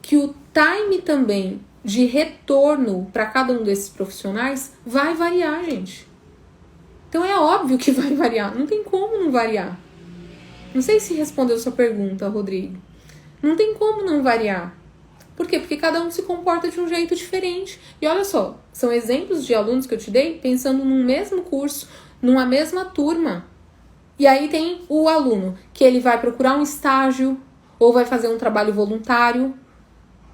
Que o time também de retorno para cada um desses profissionais vai variar, gente. Então é óbvio que vai variar, não tem como não variar. Não sei se respondeu sua pergunta, Rodrigo. Não tem como não variar. Por quê? Porque cada um se comporta de um jeito diferente. E olha só, são exemplos de alunos que eu te dei pensando num mesmo curso, numa mesma turma. E aí tem o aluno que ele vai procurar um estágio ou vai fazer um trabalho voluntário.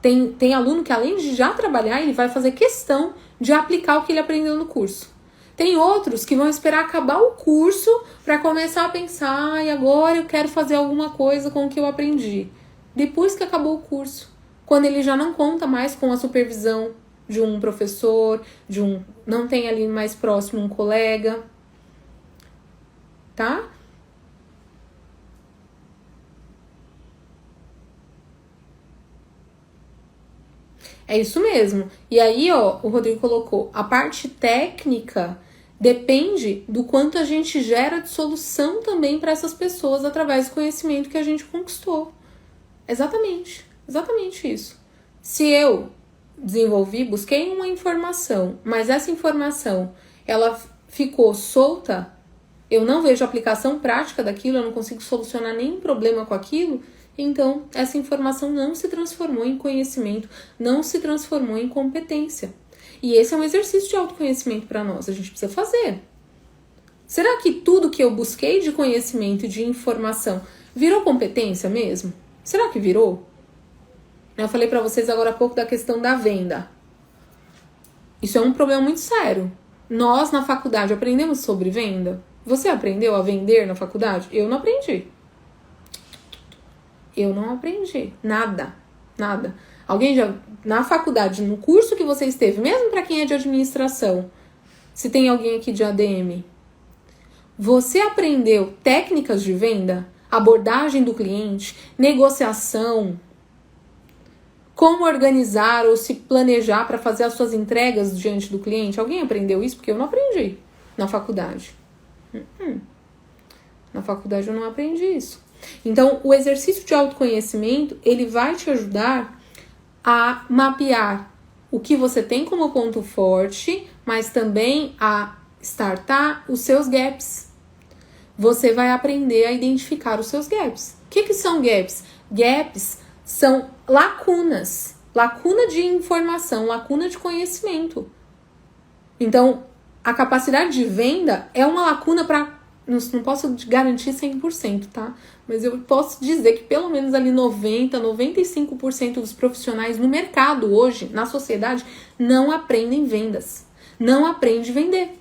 Tem aluno que além de já trabalhar, ele vai fazer questão de aplicar o que ele aprendeu no curso. Tem outros que vão esperar acabar o curso para começar a pensar, e agora eu quero fazer alguma coisa com o que eu aprendi. Depois que acabou o curso, quando ele já não conta mais com a supervisão de um professor, não tem ali mais próximo um colega, tá? É isso mesmo. E aí, o Rodrigo colocou, a parte técnica depende do quanto a gente gera de solução também para essas pessoas através do conhecimento que a gente conquistou. Exatamente isso. Se eu busquei uma informação, mas essa informação, ela ficou solta, eu não vejo aplicação prática daquilo, eu não consigo solucionar nenhum problema com aquilo, então essa informação não se transformou em conhecimento, não se transformou em competência. E esse é um exercício de autoconhecimento para nós, a gente precisa fazer. Será que tudo que eu busquei de conhecimento e de informação virou competência mesmo? Será que virou? Eu falei para vocês agora há pouco da questão da venda. Isso é um problema muito sério. Nós, na faculdade, aprendemos sobre venda? Você aprendeu a vender na faculdade? Eu não aprendi. Nada. Alguém já, na faculdade, no curso que você esteve, mesmo para quem é de administração, se tem alguém aqui de ADM, você aprendeu técnicas de venda, abordagem do cliente, negociação, como organizar ou se planejar para fazer as suas entregas diante do cliente? Alguém aprendeu isso? Porque eu não aprendi na faculdade. Na faculdade eu não aprendi isso. Então, o exercício de autoconhecimento, ele vai te ajudar a mapear o que você tem como ponto forte, mas também a startar os seus gaps. Você vai aprender a identificar os seus gaps. O que são gaps? Gaps são lacunas. Lacuna de informação, lacuna de conhecimento. Então, a capacidade de venda é uma lacuna para... Não posso garantir 100%, tá? Mas eu posso dizer que pelo menos ali 90, 95% dos profissionais no mercado hoje, na sociedade, não aprendem vendas. Não aprende a vender.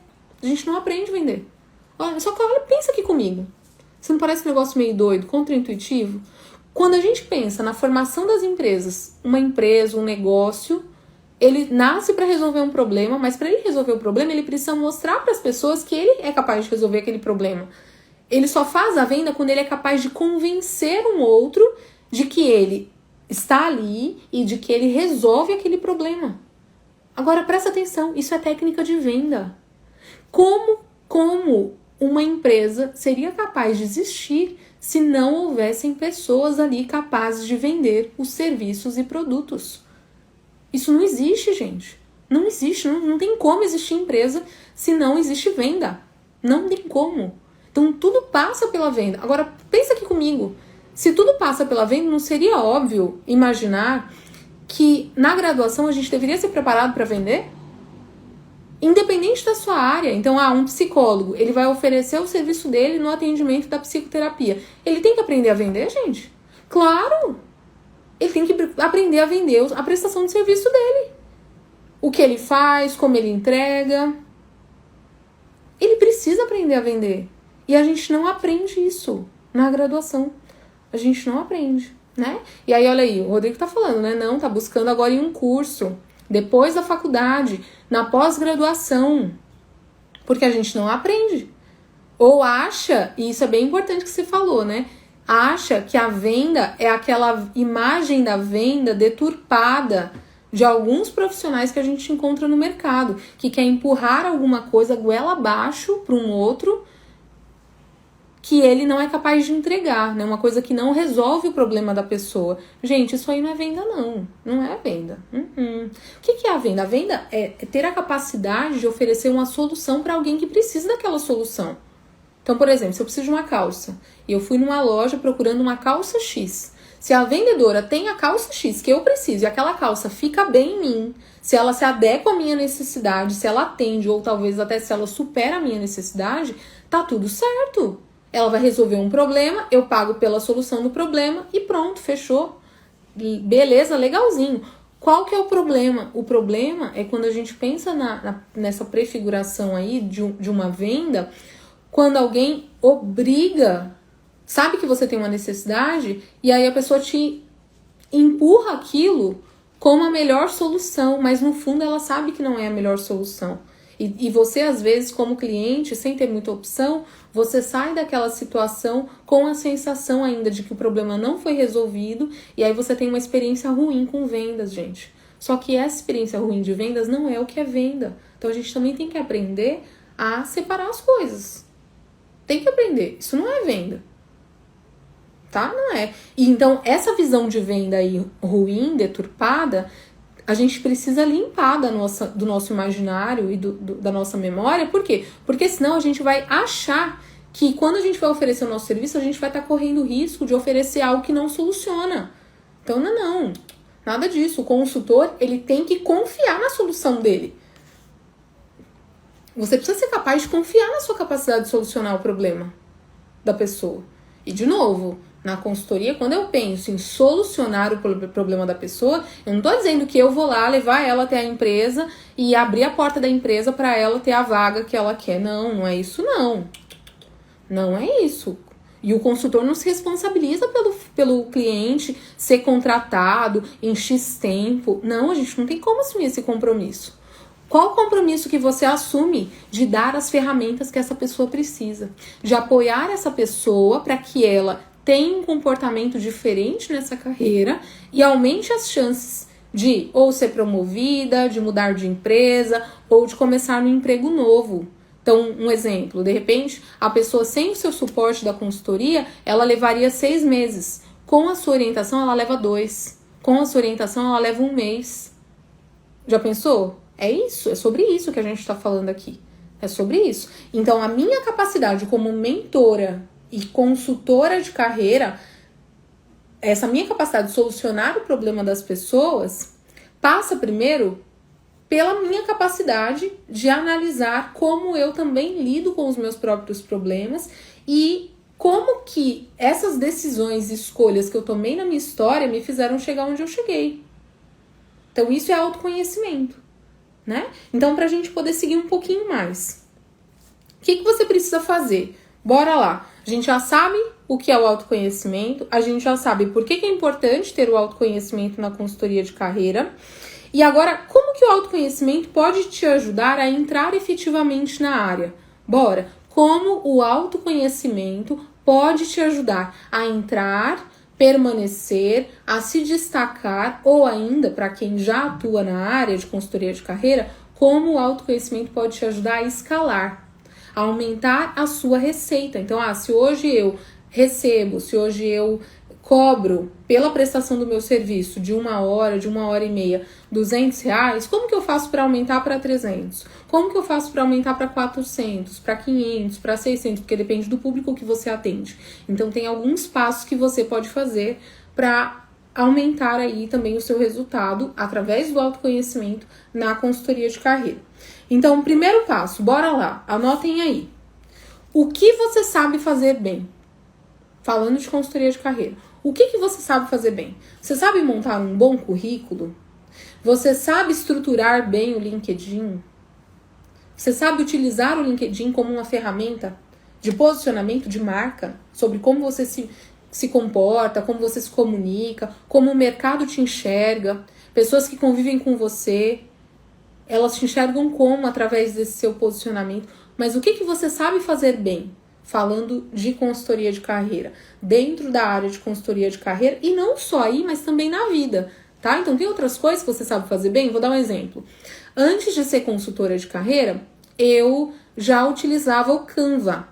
A gente não aprende a vender. Olha, só que olha, pensa aqui comigo. Você não parece um negócio meio doido, contraintuitivo? Quando a gente pensa na formação das empresas, uma empresa, um negócio, ele nasce para resolver um problema, mas para ele resolver o problema, ele precisa mostrar para as pessoas que ele é capaz de resolver aquele problema. Ele só faz a venda quando ele é capaz de convencer um outro de que ele está ali e de que ele resolve aquele problema. Agora, presta atenção, isso é técnica de venda. Como uma empresa seria capaz de existir se não houvessem pessoas ali capazes de vender os serviços e produtos? Isso não existe, gente. Não existe, não tem como existir empresa se não existe venda. Não tem como. Então, tudo passa pela venda. Agora, pensa aqui comigo. Se tudo passa pela venda, não seria óbvio imaginar que na graduação a gente deveria ser preparado para vender? Independente da sua área. Então, um psicólogo, ele vai oferecer o serviço dele no atendimento da psicoterapia. Ele tem que aprender a vender, gente? Claro! Ele tem que aprender a vender a prestação de serviço dele. O que ele faz, como ele entrega. Ele precisa aprender a vender. E a gente não aprende isso na graduação. A gente não aprende, né? E aí, olha aí, o Rodrigo tá falando, né? Não, tá buscando agora em um curso, depois da faculdade, na pós-graduação. Porque a gente não aprende. Ou acha, e isso é bem importante que você falou, né? Acha que a venda é aquela imagem da venda deturpada de alguns profissionais que a gente encontra no mercado, que quer empurrar alguma coisa goela abaixo para um outro que ele não é capaz de entregar, né? Uma coisa que não resolve o problema da pessoa. Gente, isso aí não é venda, não. Não é venda. O que é a venda? A venda é ter a capacidade de oferecer uma solução para alguém que precisa daquela solução. Então, por exemplo, se eu preciso de uma calça e eu fui numa loja procurando uma calça X, se a vendedora tem a calça X que eu preciso e aquela calça fica bem em mim, se ela se adequa à minha necessidade, se ela atende ou talvez até se ela supera a minha necessidade, tá tudo certo. Ela vai resolver um problema, eu pago pela solução do problema e pronto, fechou. Beleza, legalzinho. Qual que é o problema? O problema é quando a gente pensa nessa prefiguração aí de uma venda, quando alguém obriga, sabe que você tem uma necessidade, e aí a pessoa te empurra aquilo como a melhor solução, mas no fundo ela sabe que não é a melhor solução. E você, às vezes, como cliente, sem ter muita opção, você sai daquela situação com a sensação ainda de que o problema não foi resolvido, e aí você tem uma experiência ruim com vendas, gente. Só que essa experiência ruim de vendas não é o que é venda. Então a gente também tem que aprender a separar as coisas. Tem que aprender. Isso não é venda. Tá? Não é. E então, essa visão de venda aí ruim, deturpada, a gente precisa limpar do nosso imaginário e da nossa memória. Por quê? Porque senão a gente vai achar que quando a gente vai oferecer o nosso serviço, a gente vai estar correndo o risco de oferecer algo que não soluciona. Então, não. Nada disso. O consultor, ele tem que confiar na solução dele. Você precisa ser capaz de confiar na sua capacidade de solucionar o problema da pessoa. E, de novo, na consultoria, quando eu penso em solucionar o problema da pessoa, eu não estou dizendo que eu vou lá levar ela até a empresa e abrir a porta da empresa para ela ter a vaga que ela quer. Não é isso, não. Não é isso. E o consultor não se responsabiliza pelo cliente ser contratado em X tempo. Não, a gente não tem como assumir esse compromisso. Qual o compromisso que você assume de dar as ferramentas que essa pessoa precisa? De apoiar essa pessoa para que ela tenha um comportamento diferente nessa carreira e aumente as chances de ou ser promovida, de mudar de empresa ou de começar um emprego novo. Então, um exemplo, de repente, a pessoa sem o seu suporte da consultoria, ela levaria 6 meses. Com a sua orientação, ela leva 2. Com a sua orientação, ela leva 1 mês. Já pensou? É isso, é sobre isso que a gente está falando aqui. É sobre isso. Então, a minha capacidade como mentora e consultora de carreira, essa minha capacidade de solucionar o problema das pessoas, passa primeiro pela minha capacidade de analisar como eu também lido com os meus próprios problemas e como que essas decisões e escolhas que eu tomei na minha história me fizeram chegar onde eu cheguei. Então, isso é autoconhecimento, né? Então, para a gente poder seguir um pouquinho mais, o que você precisa fazer? Bora lá. A gente já sabe o que é o autoconhecimento, a gente já sabe por que é importante ter o autoconhecimento na consultoria de carreira. E agora, como que o autoconhecimento pode te ajudar a entrar efetivamente na área? Bora! Como o autoconhecimento pode te ajudar a entrar, permanecer, a se destacar, ou ainda, para quem já atua na área de consultoria de carreira, como o autoconhecimento pode te ajudar a escalar, a aumentar a sua receita. Então, se hoje eu recebo, se hoje eu cobro pela prestação do meu serviço de 1 hora, de 1 hora e meia, R$200, como que eu faço para aumentar para 300? Como que eu faço para aumentar para 400, para 500, para 600? Porque depende do público que você atende. Então, tem alguns passos que você pode fazer para aumentar aí também o seu resultado através do autoconhecimento na consultoria de carreira. Então, primeiro passo, bora lá, anotem aí. O que você sabe fazer bem? Falando de consultoria de carreira. O que você sabe fazer bem? Você sabe montar um bom currículo? Você sabe estruturar bem o LinkedIn? Você sabe utilizar o LinkedIn como uma ferramenta de posicionamento de marca? Sobre como você se comporta, como você se comunica, como o mercado te enxerga, pessoas que convivem com você, elas te enxergam como através desse seu posicionamento. Mas o que você sabe fazer bem? Falando de consultoria de carreira, dentro da área de consultoria de carreira, e não só aí, mas também na vida, tá? Então tem outras coisas que você sabe fazer bem, vou dar um exemplo. Antes de ser consultora de carreira, eu já utilizava o Canva.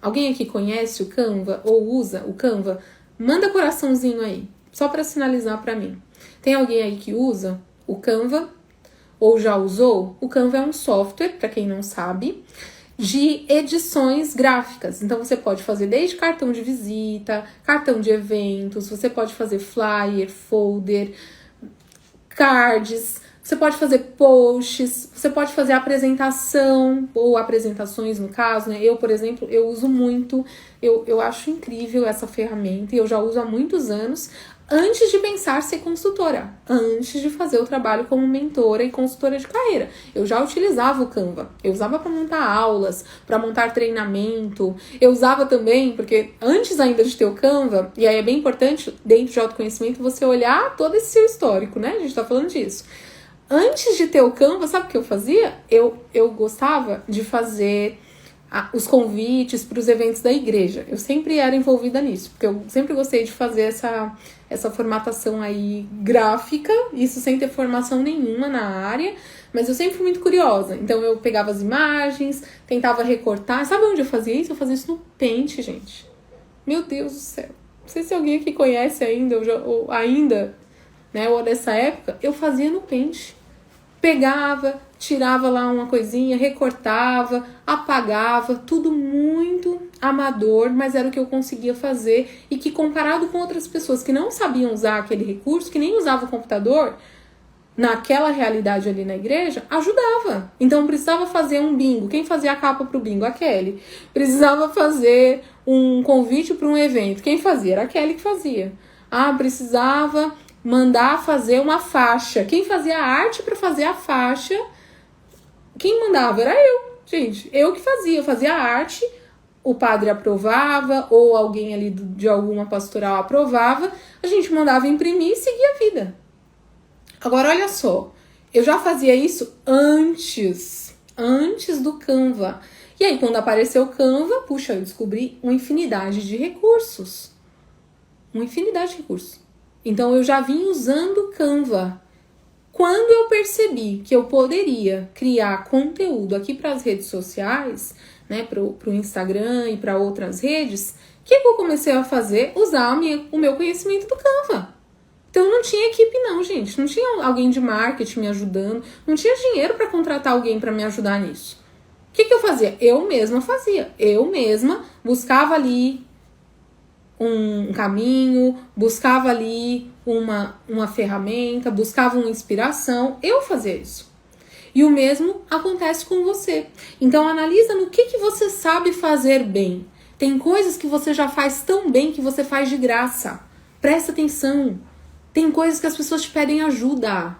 Alguém aqui conhece o Canva ou usa o Canva? Manda coraçãozinho aí, só para sinalizar para mim. Tem alguém aí que usa o Canva ou já usou? O Canva é um software, para quem não sabe, de edições gráficas. Então, você pode fazer desde cartão de visita, cartão de eventos, você pode fazer flyer, folder, cards, você pode fazer posts, você pode fazer apresentação, ou apresentações no caso, né? Eu, por exemplo, eu uso muito, eu acho incrível essa ferramenta e eu já uso há muitos anos, antes de pensar ser consultora, antes de fazer o trabalho como mentora e consultora de carreira. Eu já utilizava o Canva, eu usava para montar aulas, para montar treinamento, eu usava também, porque antes ainda de ter o Canva, e aí é bem importante, dentro de autoconhecimento, você olhar todo esse seu histórico, né? A gente tá falando disso. Antes de ter o Canva, sabe o que eu fazia? Eu gostava de fazer os convites para os eventos da igreja. Eu sempre era envolvida nisso, porque eu sempre gostei de fazer essa formatação aí gráfica, isso sem ter formação nenhuma na área, mas eu sempre fui muito curiosa. Então eu pegava as imagens, tentava recortar. Sabe onde eu fazia isso? Eu fazia isso no Paint, gente. Meu Deus do céu. Não sei se alguém aqui conhece ainda, ou ainda, né, ou dessa época, eu fazia no Paint. Pegava, tirava lá uma coisinha, recortava, apagava, tudo muito amador, mas era o que eu conseguia fazer e que, comparado com outras pessoas que não sabiam usar aquele recurso, que nem usavam o computador, naquela realidade ali na igreja, ajudava. Então precisava fazer um bingo. Quem fazia a capa pro bingo? A Kelly. Precisava fazer um convite para um evento. Quem fazia? Era a Kelly que fazia. Precisava mandar fazer uma faixa. Quem fazia a arte para fazer a faixa? Quem mandava? Era eu, gente. Eu que fazia. Eu fazia a arte, o padre aprovava, ou alguém ali de alguma pastoral aprovava, a gente mandava imprimir e seguia a vida. Agora, olha só, eu já fazia isso antes do Canva. E aí, quando apareceu o Canva, puxa, eu descobri uma infinidade de recursos. Uma infinidade de recursos. Então, eu já vim usando o Canva. Quando eu percebi que eu poderia criar conteúdo aqui para as redes sociais, né, para o Instagram e para outras redes, o que eu comecei a fazer? Usar o meu conhecimento do Canva. Então não tinha equipe não, gente. Não tinha alguém de marketing me ajudando. Não tinha dinheiro para contratar alguém para me ajudar nisso. O que eu fazia? Eu mesma fazia. Eu mesma buscava ali um caminho, buscava ali uma ferramenta, buscava uma inspiração. Eu fazia isso. E o mesmo acontece com você. Então analisa no que você sabe fazer bem. Tem coisas que você já faz tão bem que você faz de graça. Presta atenção. Tem coisas que as pessoas te pedem ajuda.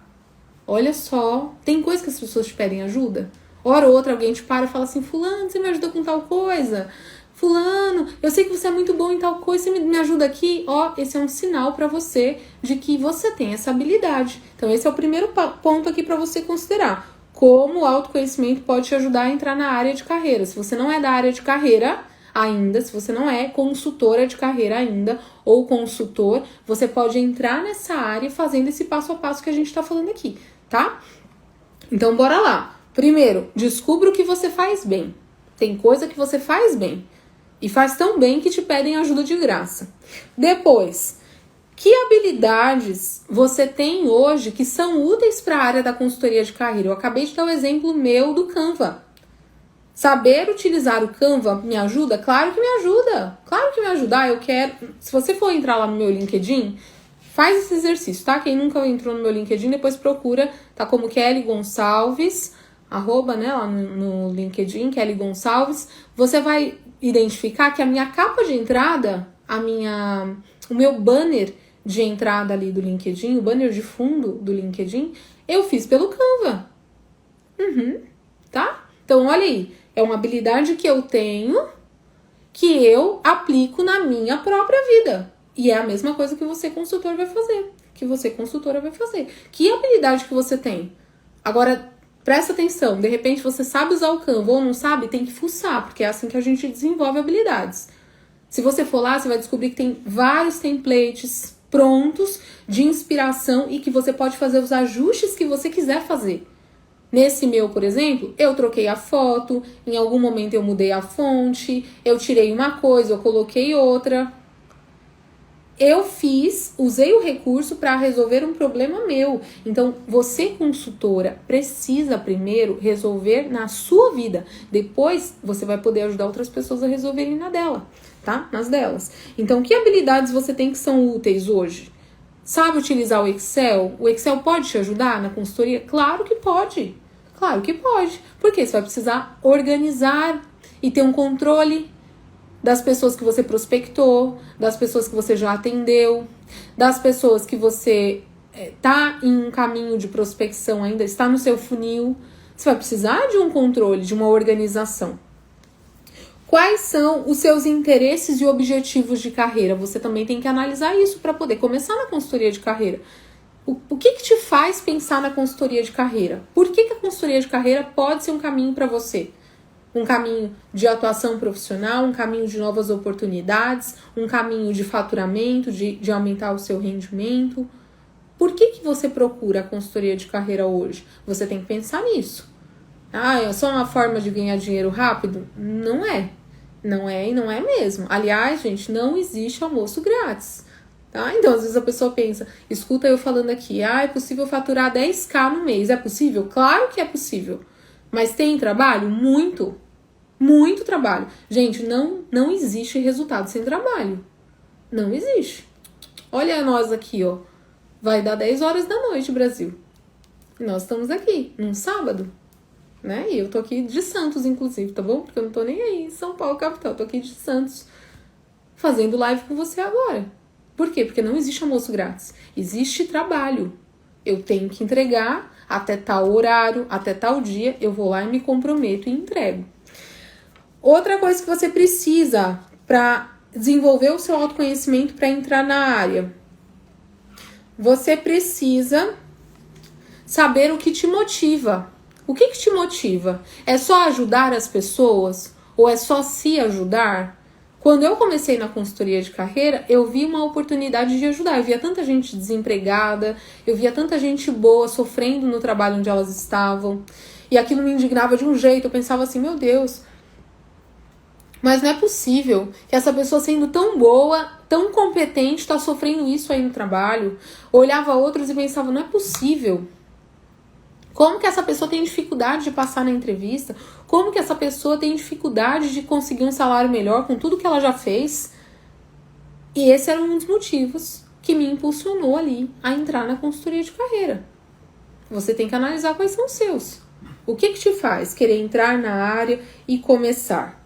Olha só, tem coisas que as pessoas te pedem ajuda. Hora ou outra alguém te para e fala assim, fulano, você me ajuda com tal coisa? Fulano, eu sei que você é muito bom em tal coisa, você me ajuda aqui? Ó, esse é um sinal para você de que você tem essa habilidade. Então esse é o primeiro ponto aqui para você considerar. Como o autoconhecimento pode te ajudar a entrar na área de carreira. Se você não é da área de carreira ainda, se você não é consultora de carreira ainda, ou consultor, você pode entrar nessa área fazendo esse passo a passo que a gente tá falando aqui, tá? Então, bora lá. Primeiro, descubra o que você faz bem. Tem coisa que você faz bem. E faz tão bem que te pedem ajuda de graça. Depois, que habilidades você tem hoje que são úteis para a área da consultoria de carreira? Eu acabei de dar o exemplo meu do Canva. Saber utilizar o Canva me ajuda? Claro que me ajuda. Claro que me ajuda. Eu quero... Se você for entrar lá no meu LinkedIn, faz esse exercício, tá? Quem nunca entrou no meu LinkedIn, depois procura, tá? Como Kelly Gonçalves, @ né? Lá no LinkedIn, Kelly Gonçalves. Você vai identificar que a minha capa de entrada, o meu banner de entrada ali do LinkedIn, o banner de fundo do LinkedIn, eu fiz pelo Canva. Tá? Então, olha aí. É uma habilidade que eu tenho, que eu aplico na minha própria vida. E é a mesma coisa que você, consultor, vai fazer. Que você, consultora, vai fazer. Que habilidade que você tem? Agora, presta atenção. De repente, você sabe usar o Canva ou não sabe, tem que fuçar. Porque é assim que a gente desenvolve habilidades. Se você for lá, você vai descobrir que tem vários templates prontos de inspiração e que você pode fazer os ajustes que você quiser fazer. Nesse meu, por exemplo, eu troquei a foto, em algum momento eu mudei a fonte, eu tirei uma coisa, eu coloquei outra. Eu usei o recurso para resolver um problema meu. Então, você, consultora, precisa primeiro resolver na sua vida. Depois, você vai poder ajudar outras pessoas a resolverem na dela, tá? Nas delas. Então, que habilidades você tem que são úteis hoje? Sabe utilizar o Excel? O Excel pode te ajudar na consultoria? Claro que pode. Claro que pode. Porque você vai precisar organizar e ter um controle das pessoas que você prospectou, das pessoas que você já atendeu, das pessoas que você tá em um caminho de prospecção ainda, está no seu funil. Você vai precisar de um controle, de uma organização. Quais são os seus interesses e objetivos de carreira? Você também tem que analisar isso para poder começar na consultoria de carreira. O que te faz pensar na consultoria de carreira? Por que a consultoria de carreira pode ser um caminho para você? Um caminho de atuação profissional, um caminho de novas oportunidades, um caminho de faturamento, de aumentar o seu rendimento. Por que você procura a consultoria de carreira hoje? Você tem que pensar nisso. Ah, é só uma forma de ganhar dinheiro rápido? Não é. Não é e não é mesmo. Aliás, gente, não existe almoço grátis. Tá? Então, às vezes a pessoa pensa, escuta eu falando aqui, é possível faturar 10.000 no mês. É possível? Claro que é possível. Mas tem trabalho? Muito. Muito trabalho. Gente, não existe resultado sem trabalho. Não existe. Olha nós aqui, ó. Vai dar 10 horas da noite, Brasil. E nós estamos aqui, num sábado. Né? E eu tô aqui de Santos, inclusive, tá bom? Porque eu não tô nem aí em São Paulo, capital. Eu tô aqui de Santos, fazendo live com você agora. Por quê? Porque não existe almoço grátis. Existe trabalho. Eu tenho que entregar até tal horário, até tal dia, eu vou lá e me comprometo e entrego. Outra coisa que você precisa para desenvolver o seu autoconhecimento para entrar na área. Você precisa saber o que te motiva. O que te motiva? É só ajudar as pessoas? Ou é só se ajudar? Quando eu comecei na consultoria de carreira, eu vi uma oportunidade de ajudar. Eu via tanta gente desempregada, eu via tanta gente boa sofrendo no trabalho onde elas estavam. E aquilo me indignava de um jeito. Eu pensava assim, meu Deus, mas não é possível que essa pessoa sendo tão boa, tão competente, está sofrendo isso aí no trabalho. Eu olhava outros e pensava, não é possível. Como que essa pessoa tem dificuldade de passar na entrevista? Como que essa pessoa tem dificuldade de conseguir um salário melhor com tudo que ela já fez? E esse era um dos motivos que me impulsionou ali a entrar na consultoria de carreira. Você tem que analisar quais são os seus. O que te faz querer entrar na área e começar?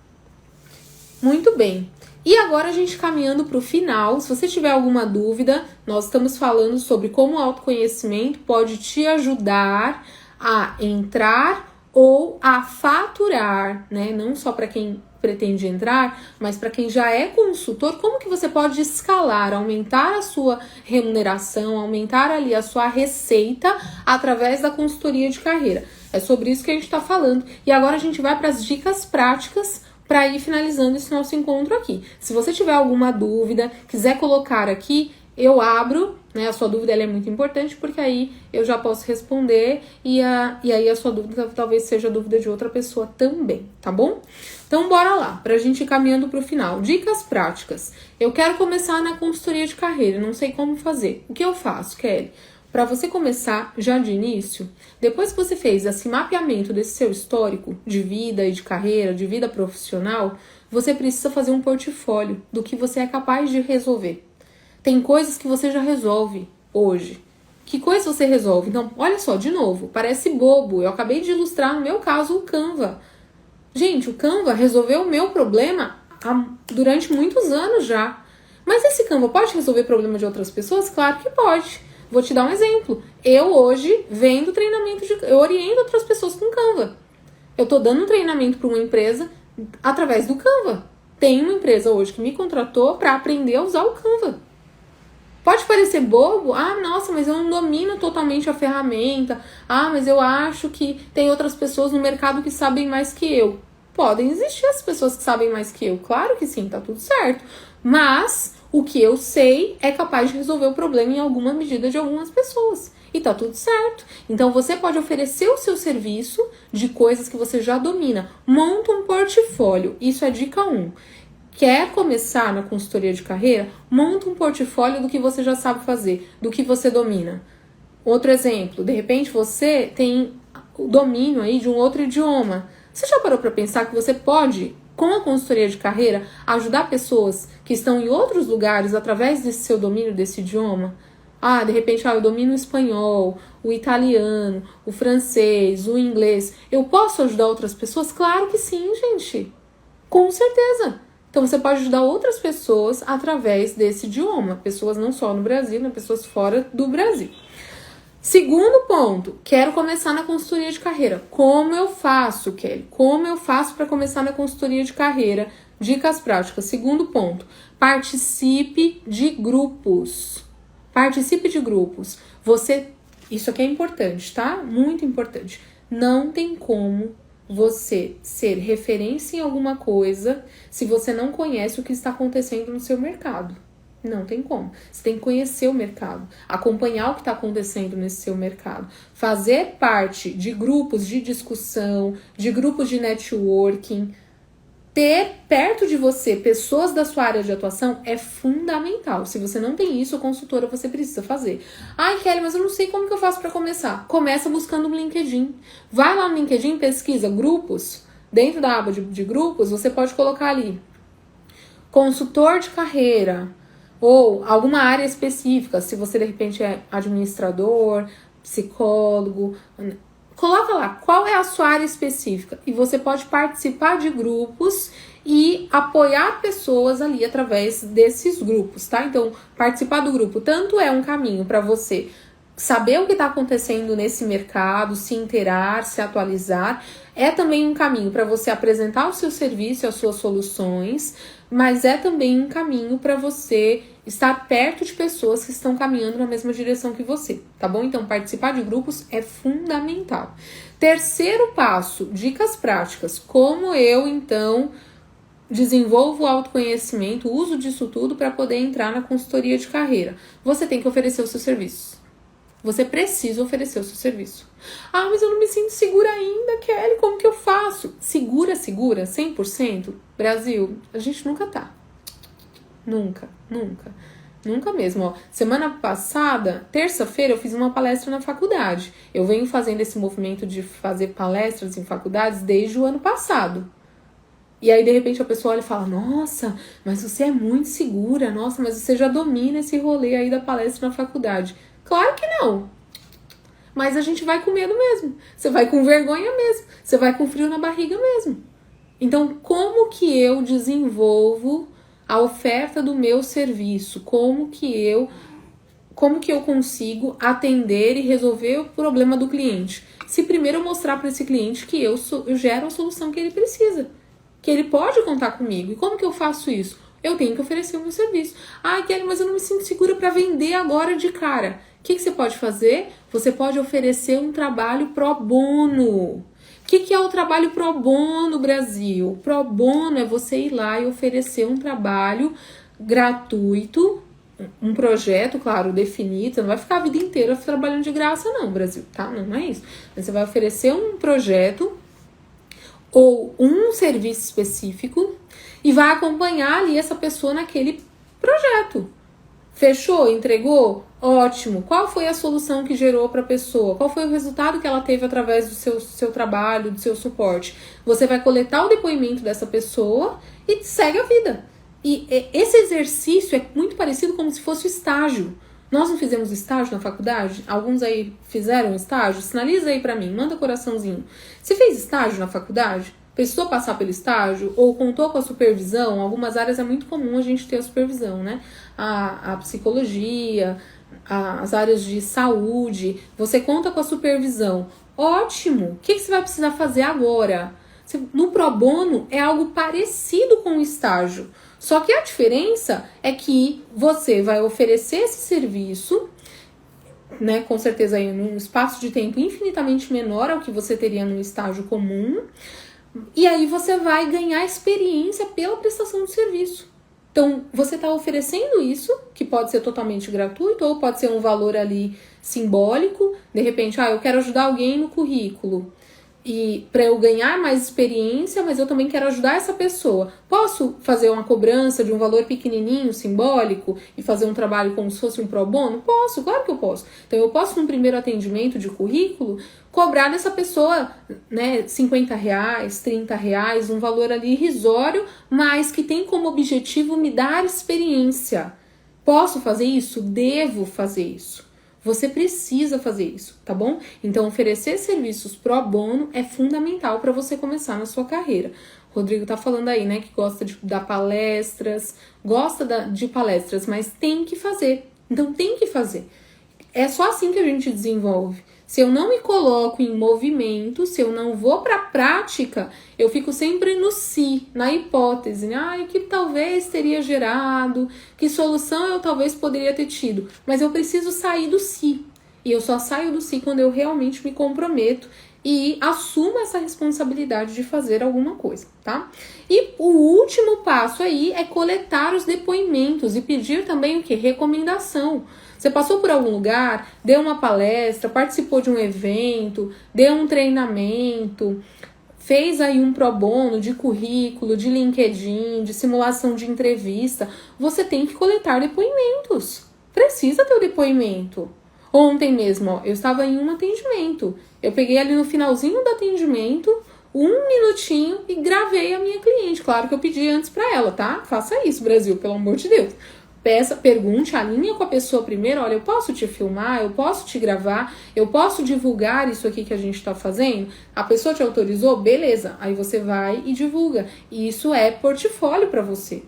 Muito bem. E agora a gente caminhando para o final, se você tiver alguma dúvida, nós estamos falando sobre como o autoconhecimento pode te ajudar a entrar ou a faturar, né? Não só para quem pretende entrar, mas para quem já é consultor, como que você pode escalar, aumentar a sua remuneração, aumentar ali a sua receita através da consultoria de carreira. É sobre isso que a gente está falando. E agora a gente vai para as dicas práticas para ir finalizando esse nosso encontro aqui. Se você tiver alguma dúvida, quiser colocar aqui, eu abro, né? A sua dúvida ela é muito importante, porque aí eu já posso responder e aí a sua dúvida talvez seja a dúvida de outra pessoa também, tá bom? Então bora lá, pra gente ir caminhando pro final. Dicas práticas. Eu quero começar na consultoria de carreira, não sei como fazer. O que eu faço, Kelly? Para você começar já de início, depois que você fez esse mapeamento desse seu histórico de vida e de carreira, de vida profissional, você precisa fazer um portfólio do que você é capaz de resolver. Tem coisas que você já resolve hoje. Que coisa você resolve? Então, olha só, de novo, parece bobo. Eu acabei de ilustrar, no meu caso, o Canva. Gente, o Canva resolveu o meu problema durante muitos anos já. Mas esse Canva pode resolver problema de outras pessoas? Claro que pode. Vou te dar um exemplo. Eu hoje vendo treinamento eu oriento outras pessoas com Canva. Eu tô dando um treinamento para uma empresa através do Canva. Tem uma empresa hoje que me contratou para aprender a usar o Canva. Pode parecer bobo. Ah, nossa, mas eu não domino totalmente a ferramenta. Ah, mas eu acho que tem outras pessoas no mercado que sabem mais que eu. Podem existir as pessoas que sabem mais que eu. Claro que sim, tá tudo certo. Mas o que eu sei é capaz de resolver o problema em alguma medida de algumas pessoas. E tá tudo certo. Então você pode oferecer o seu serviço de coisas que você já domina. Monta um portfólio. Isso é dica 1. Quer começar na consultoria de carreira? Monta um portfólio do que você já sabe fazer, do que você domina. Outro exemplo, de repente você tem o domínio aí de um outro idioma. Você já parou para pensar que você pode, com a consultoria de carreira, ajudar pessoas que estão em outros lugares através desse seu domínio desse idioma? Ah, de repente, eu domino o espanhol, o italiano, o francês, o inglês. Eu posso ajudar outras pessoas? Claro que sim, gente. Com certeza. Então, você pode ajudar outras pessoas através desse idioma. Pessoas não só no Brasil, mas pessoas fora do Brasil. Segundo ponto, quero começar na consultoria de carreira. Como eu faço, Kelly? Como eu faço para começar na consultoria de carreira? Dicas práticas. Segundo ponto, participe de grupos. Participe de grupos. Isso aqui é importante, tá? Muito importante. Não tem como você ser referência em alguma coisa se você não conhece o que está acontecendo no seu mercado. Não tem como. Você tem que conhecer o mercado, acompanhar o que está acontecendo nesse seu mercado, fazer parte de grupos de discussão, de grupos de networking. Ter perto de você pessoas da sua área de atuação é fundamental. Se você não tem isso, consultora, você precisa fazer. Ai, Kelly, mas eu não sei como que eu faço para começar. Começa buscando no LinkedIn. Vai lá no LinkedIn, pesquisa grupos. Dentro da aba de grupos, você pode colocar ali consultor de carreira ou alguma área específica. Se você, de repente, é administrador, psicólogo... Coloca lá, qual é a sua área específica? E você pode participar de grupos e apoiar pessoas ali através desses grupos, tá? Então, participar do grupo tanto é um caminho para você saber o que está acontecendo nesse mercado, se inteirar, se atualizar. É também um caminho para você apresentar o seu serviço e as suas soluções, mas é também um caminho para você estar perto de pessoas que estão caminhando na mesma direção que você, tá bom? Então, participar de grupos é fundamental. Terceiro passo, dicas práticas. Como eu, então, desenvolvo o autoconhecimento, uso disso tudo para poder entrar na consultoria de carreira. Você tem que oferecer os seus serviços. Você precisa oferecer o seu serviço. Ah, mas eu não me sinto segura ainda, Kelly, como que eu faço? Segura, 100%? Brasil, a gente nunca tá. Nunca. Nunca mesmo, ó. Semana passada, terça-feira, eu fiz uma palestra na faculdade. Eu venho fazendo esse movimento de fazer palestras em faculdades desde o ano passado. E aí, de repente, a pessoa olha e fala, nossa, mas você é muito segura, nossa, mas você já domina esse rolê aí da palestra na faculdade. Claro que não. Mas a gente vai com medo mesmo. Você vai com vergonha mesmo. Você vai com frio na barriga mesmo. Então, como que eu desenvolvo a oferta do meu serviço? Como que eu consigo atender e resolver o problema do cliente? Se primeiro eu mostrar para esse cliente que eu gero a solução que ele precisa. Que ele pode contar comigo. E como que eu faço isso? Eu tenho que oferecer o meu serviço. Ah, Kelly, mas eu não me sinto segura para vender agora de cara. O que você pode fazer? Você pode oferecer um trabalho pro bono. O que é o trabalho pro bono, Brasil? Pro bono é você ir lá e oferecer um trabalho gratuito, um projeto, claro, definido. Você não vai ficar a vida inteira trabalhando de graça, não, Brasil, tá? Não é isso. Você vai oferecer um projeto ou um serviço específico e vai acompanhar ali essa pessoa naquele projeto. Fechou? Entregou? Ótimo. Qual foi a solução que gerou para a pessoa? Qual foi o resultado que ela teve através do seu trabalho, do seu suporte? Você vai coletar o depoimento dessa pessoa e segue a vida. E esse exercício é muito parecido como se fosse o estágio. Nós não fizemos estágio na faculdade? Alguns aí fizeram estágio? Sinaliza aí para mim, manda coraçãozinho. Você fez estágio na faculdade? Precisou passar pelo estágio? Ou contou com a supervisão? Em algumas áreas é muito comum a gente ter a supervisão, né? A psicologia, as áreas de saúde. Você conta com a supervisão. Ótimo! O que você vai precisar fazer agora? No pro bono é algo parecido com o estágio. Só que a diferença é que você vai oferecer esse serviço, né, com certeza em um espaço de tempo infinitamente menor ao que você teria num estágio comum, e aí você vai ganhar experiência pela prestação do serviço. Então, você está oferecendo isso, que pode ser totalmente gratuito, ou pode ser um valor ali simbólico, de repente, eu quero ajudar alguém no currículo, e para eu ganhar mais experiência, mas eu também quero ajudar essa pessoa. Posso fazer uma cobrança de um valor pequenininho, simbólico, e fazer um trabalho como se fosse um pro bono? Posso, claro que eu posso. Então eu posso, num primeiro atendimento de currículo, cobrar dessa pessoa, né, R$50, R$30, um valor ali irrisório, mas que tem como objetivo me dar experiência. Posso fazer isso? Devo fazer isso. Você precisa fazer isso, tá bom? Então, oferecer serviços pro bono é fundamental para você começar na sua carreira. O Rodrigo tá falando aí, né, que gosta de dar palestras, de palestras, mas tem que fazer. Então, tem que fazer. É só assim que a gente desenvolve. Se eu não me coloco em movimento, se eu não vou para a prática, eu fico sempre no si, na hipótese, né? Que talvez teria gerado, que solução eu talvez poderia ter tido. Mas eu preciso sair do si. E eu só saio do si quando eu realmente me comprometo e assumo essa responsabilidade de fazer alguma coisa, tá? E o último passo aí é coletar os depoimentos e pedir também o quê? Recomendação. Você passou por algum lugar, deu uma palestra, participou de um evento, deu um treinamento, fez aí um pro bono de currículo, de LinkedIn, de simulação de entrevista. Você tem que coletar depoimentos. Precisa ter o depoimento. Ontem mesmo, eu estava em um atendimento. Eu peguei ali no finalzinho do atendimento, 1 minutinho e gravei a minha cliente. Claro que eu pedi antes para ela, tá? Faça isso, Brasil, pelo amor de Deus. Pergunte, alinha com a pessoa primeiro, olha, eu posso te filmar, eu posso te gravar, eu posso divulgar isso aqui que a gente tá fazendo? A pessoa te autorizou? Beleza, aí você vai e divulga. E isso é portfólio para você.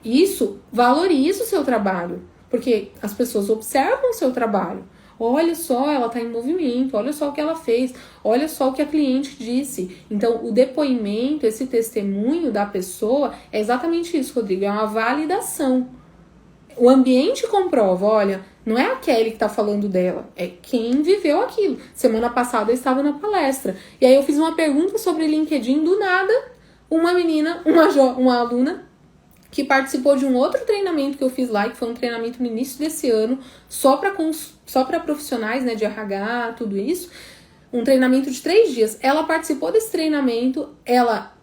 Isso valoriza o seu trabalho, porque as pessoas observam o seu trabalho. olha só, ela tá em movimento, olha só o que ela fez, olha só o que a cliente disse. Então, o depoimento, esse testemunho da pessoa, é exatamente isso, Rodrigo, é uma validação. O ambiente comprova, olha, não é a Kelly que tá falando dela, é quem viveu aquilo. Semana passada eu estava na palestra, e aí eu fiz uma pergunta sobre LinkedIn, do nada, uma menina, uma aluna, que participou de um outro treinamento que eu fiz lá, que foi um treinamento no início desse ano, só para profissionais, né, de RH, tudo isso, um treinamento de 3 dias. Ela participou desse treinamento, ela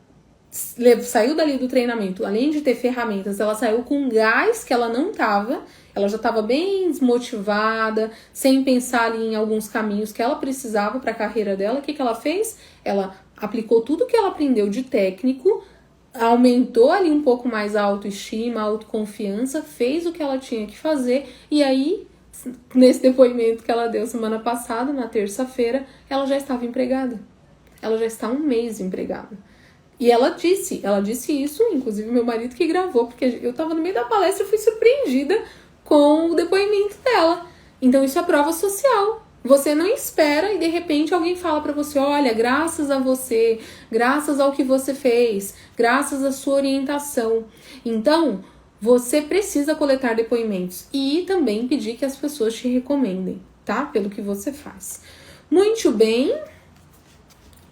saiu dali do treinamento, além de ter ferramentas, ela saiu com gás que ela não tava, ela já estava bem desmotivada, sem pensar ali em alguns caminhos que ela precisava para a carreira dela. O que ela fez? Ela aplicou tudo que ela aprendeu de técnico, aumentou ali um pouco mais a autoestima, a autoconfiança, fez o que ela tinha que fazer, e aí, nesse depoimento que ela deu semana passada, na terça-feira, ela já estava empregada. Ela já está 1 mês empregada. E ela disse isso, inclusive meu marido que gravou, porque eu estava no meio da palestra e fui surpreendida com o depoimento dela. Então isso é prova social. Você não espera e de repente alguém fala pra você, olha, graças a você, graças ao que você fez, graças à sua orientação. Então, você precisa coletar depoimentos e também pedir que as pessoas te recomendem, tá? Pelo que você faz. Muito bem,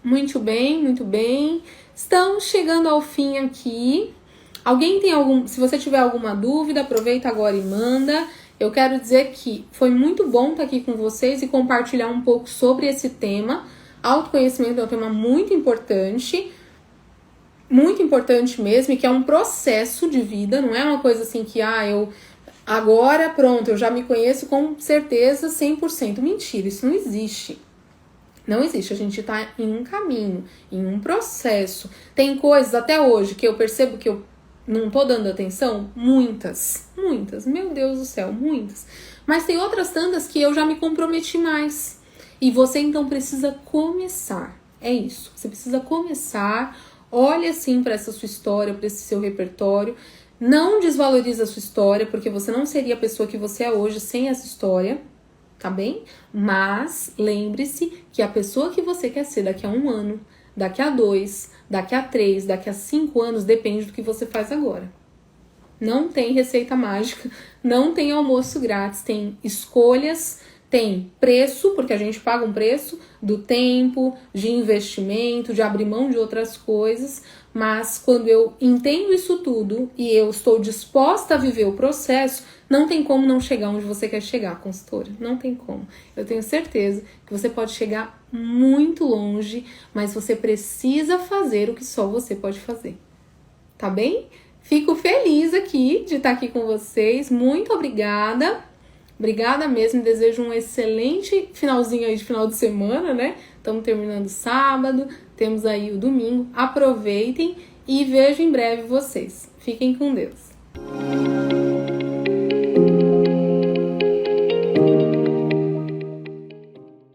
muito bem, muito bem. Estamos chegando ao fim aqui. Alguém tem se você tiver alguma dúvida, aproveita agora e manda. Eu quero dizer que foi muito bom estar aqui com vocês e compartilhar um pouco sobre esse tema. Autoconhecimento é um tema muito importante mesmo, e que é um processo de vida, não é uma coisa assim que, eu agora, pronto, eu já me conheço com certeza 100%. Mentira, isso não existe. Não existe, a gente tá em um caminho, em um processo. Tem coisas até hoje que eu percebo que eu não tô dando atenção, muitas, meu Deus do céu, muitas. Mas tem outras tantas que eu já me comprometi mais. E você então precisa começar. É isso, você precisa começar. Olha assim para essa sua história, para esse seu repertório. Não desvaloriza a sua história, porque você não seria a pessoa que você é hoje sem essa história, tá bem? Mas lembre-se que a pessoa que você quer ser daqui a 1 ano, daqui a 2, daqui a 3, daqui a 5 anos, depende do que você faz agora. Não tem receita mágica, não tem almoço grátis, tem escolhas, tem preço, porque a gente paga um preço do tempo, de investimento, de abrir mão de outras coisas, mas quando eu entendo isso tudo e eu estou disposta a viver o processo, não tem como não chegar onde você quer chegar, consultora. Não tem como. Eu tenho certeza que você pode chegar muito longe, mas você precisa fazer o que só você pode fazer. Tá bem? Fico feliz aqui de estar aqui com vocês. Muito obrigada. Obrigada mesmo. Desejo um excelente finalzinho aí de final de semana, né? Estamos terminando sábado, temos aí o domingo. Aproveitem e vejo em breve vocês. Fiquem com Deus.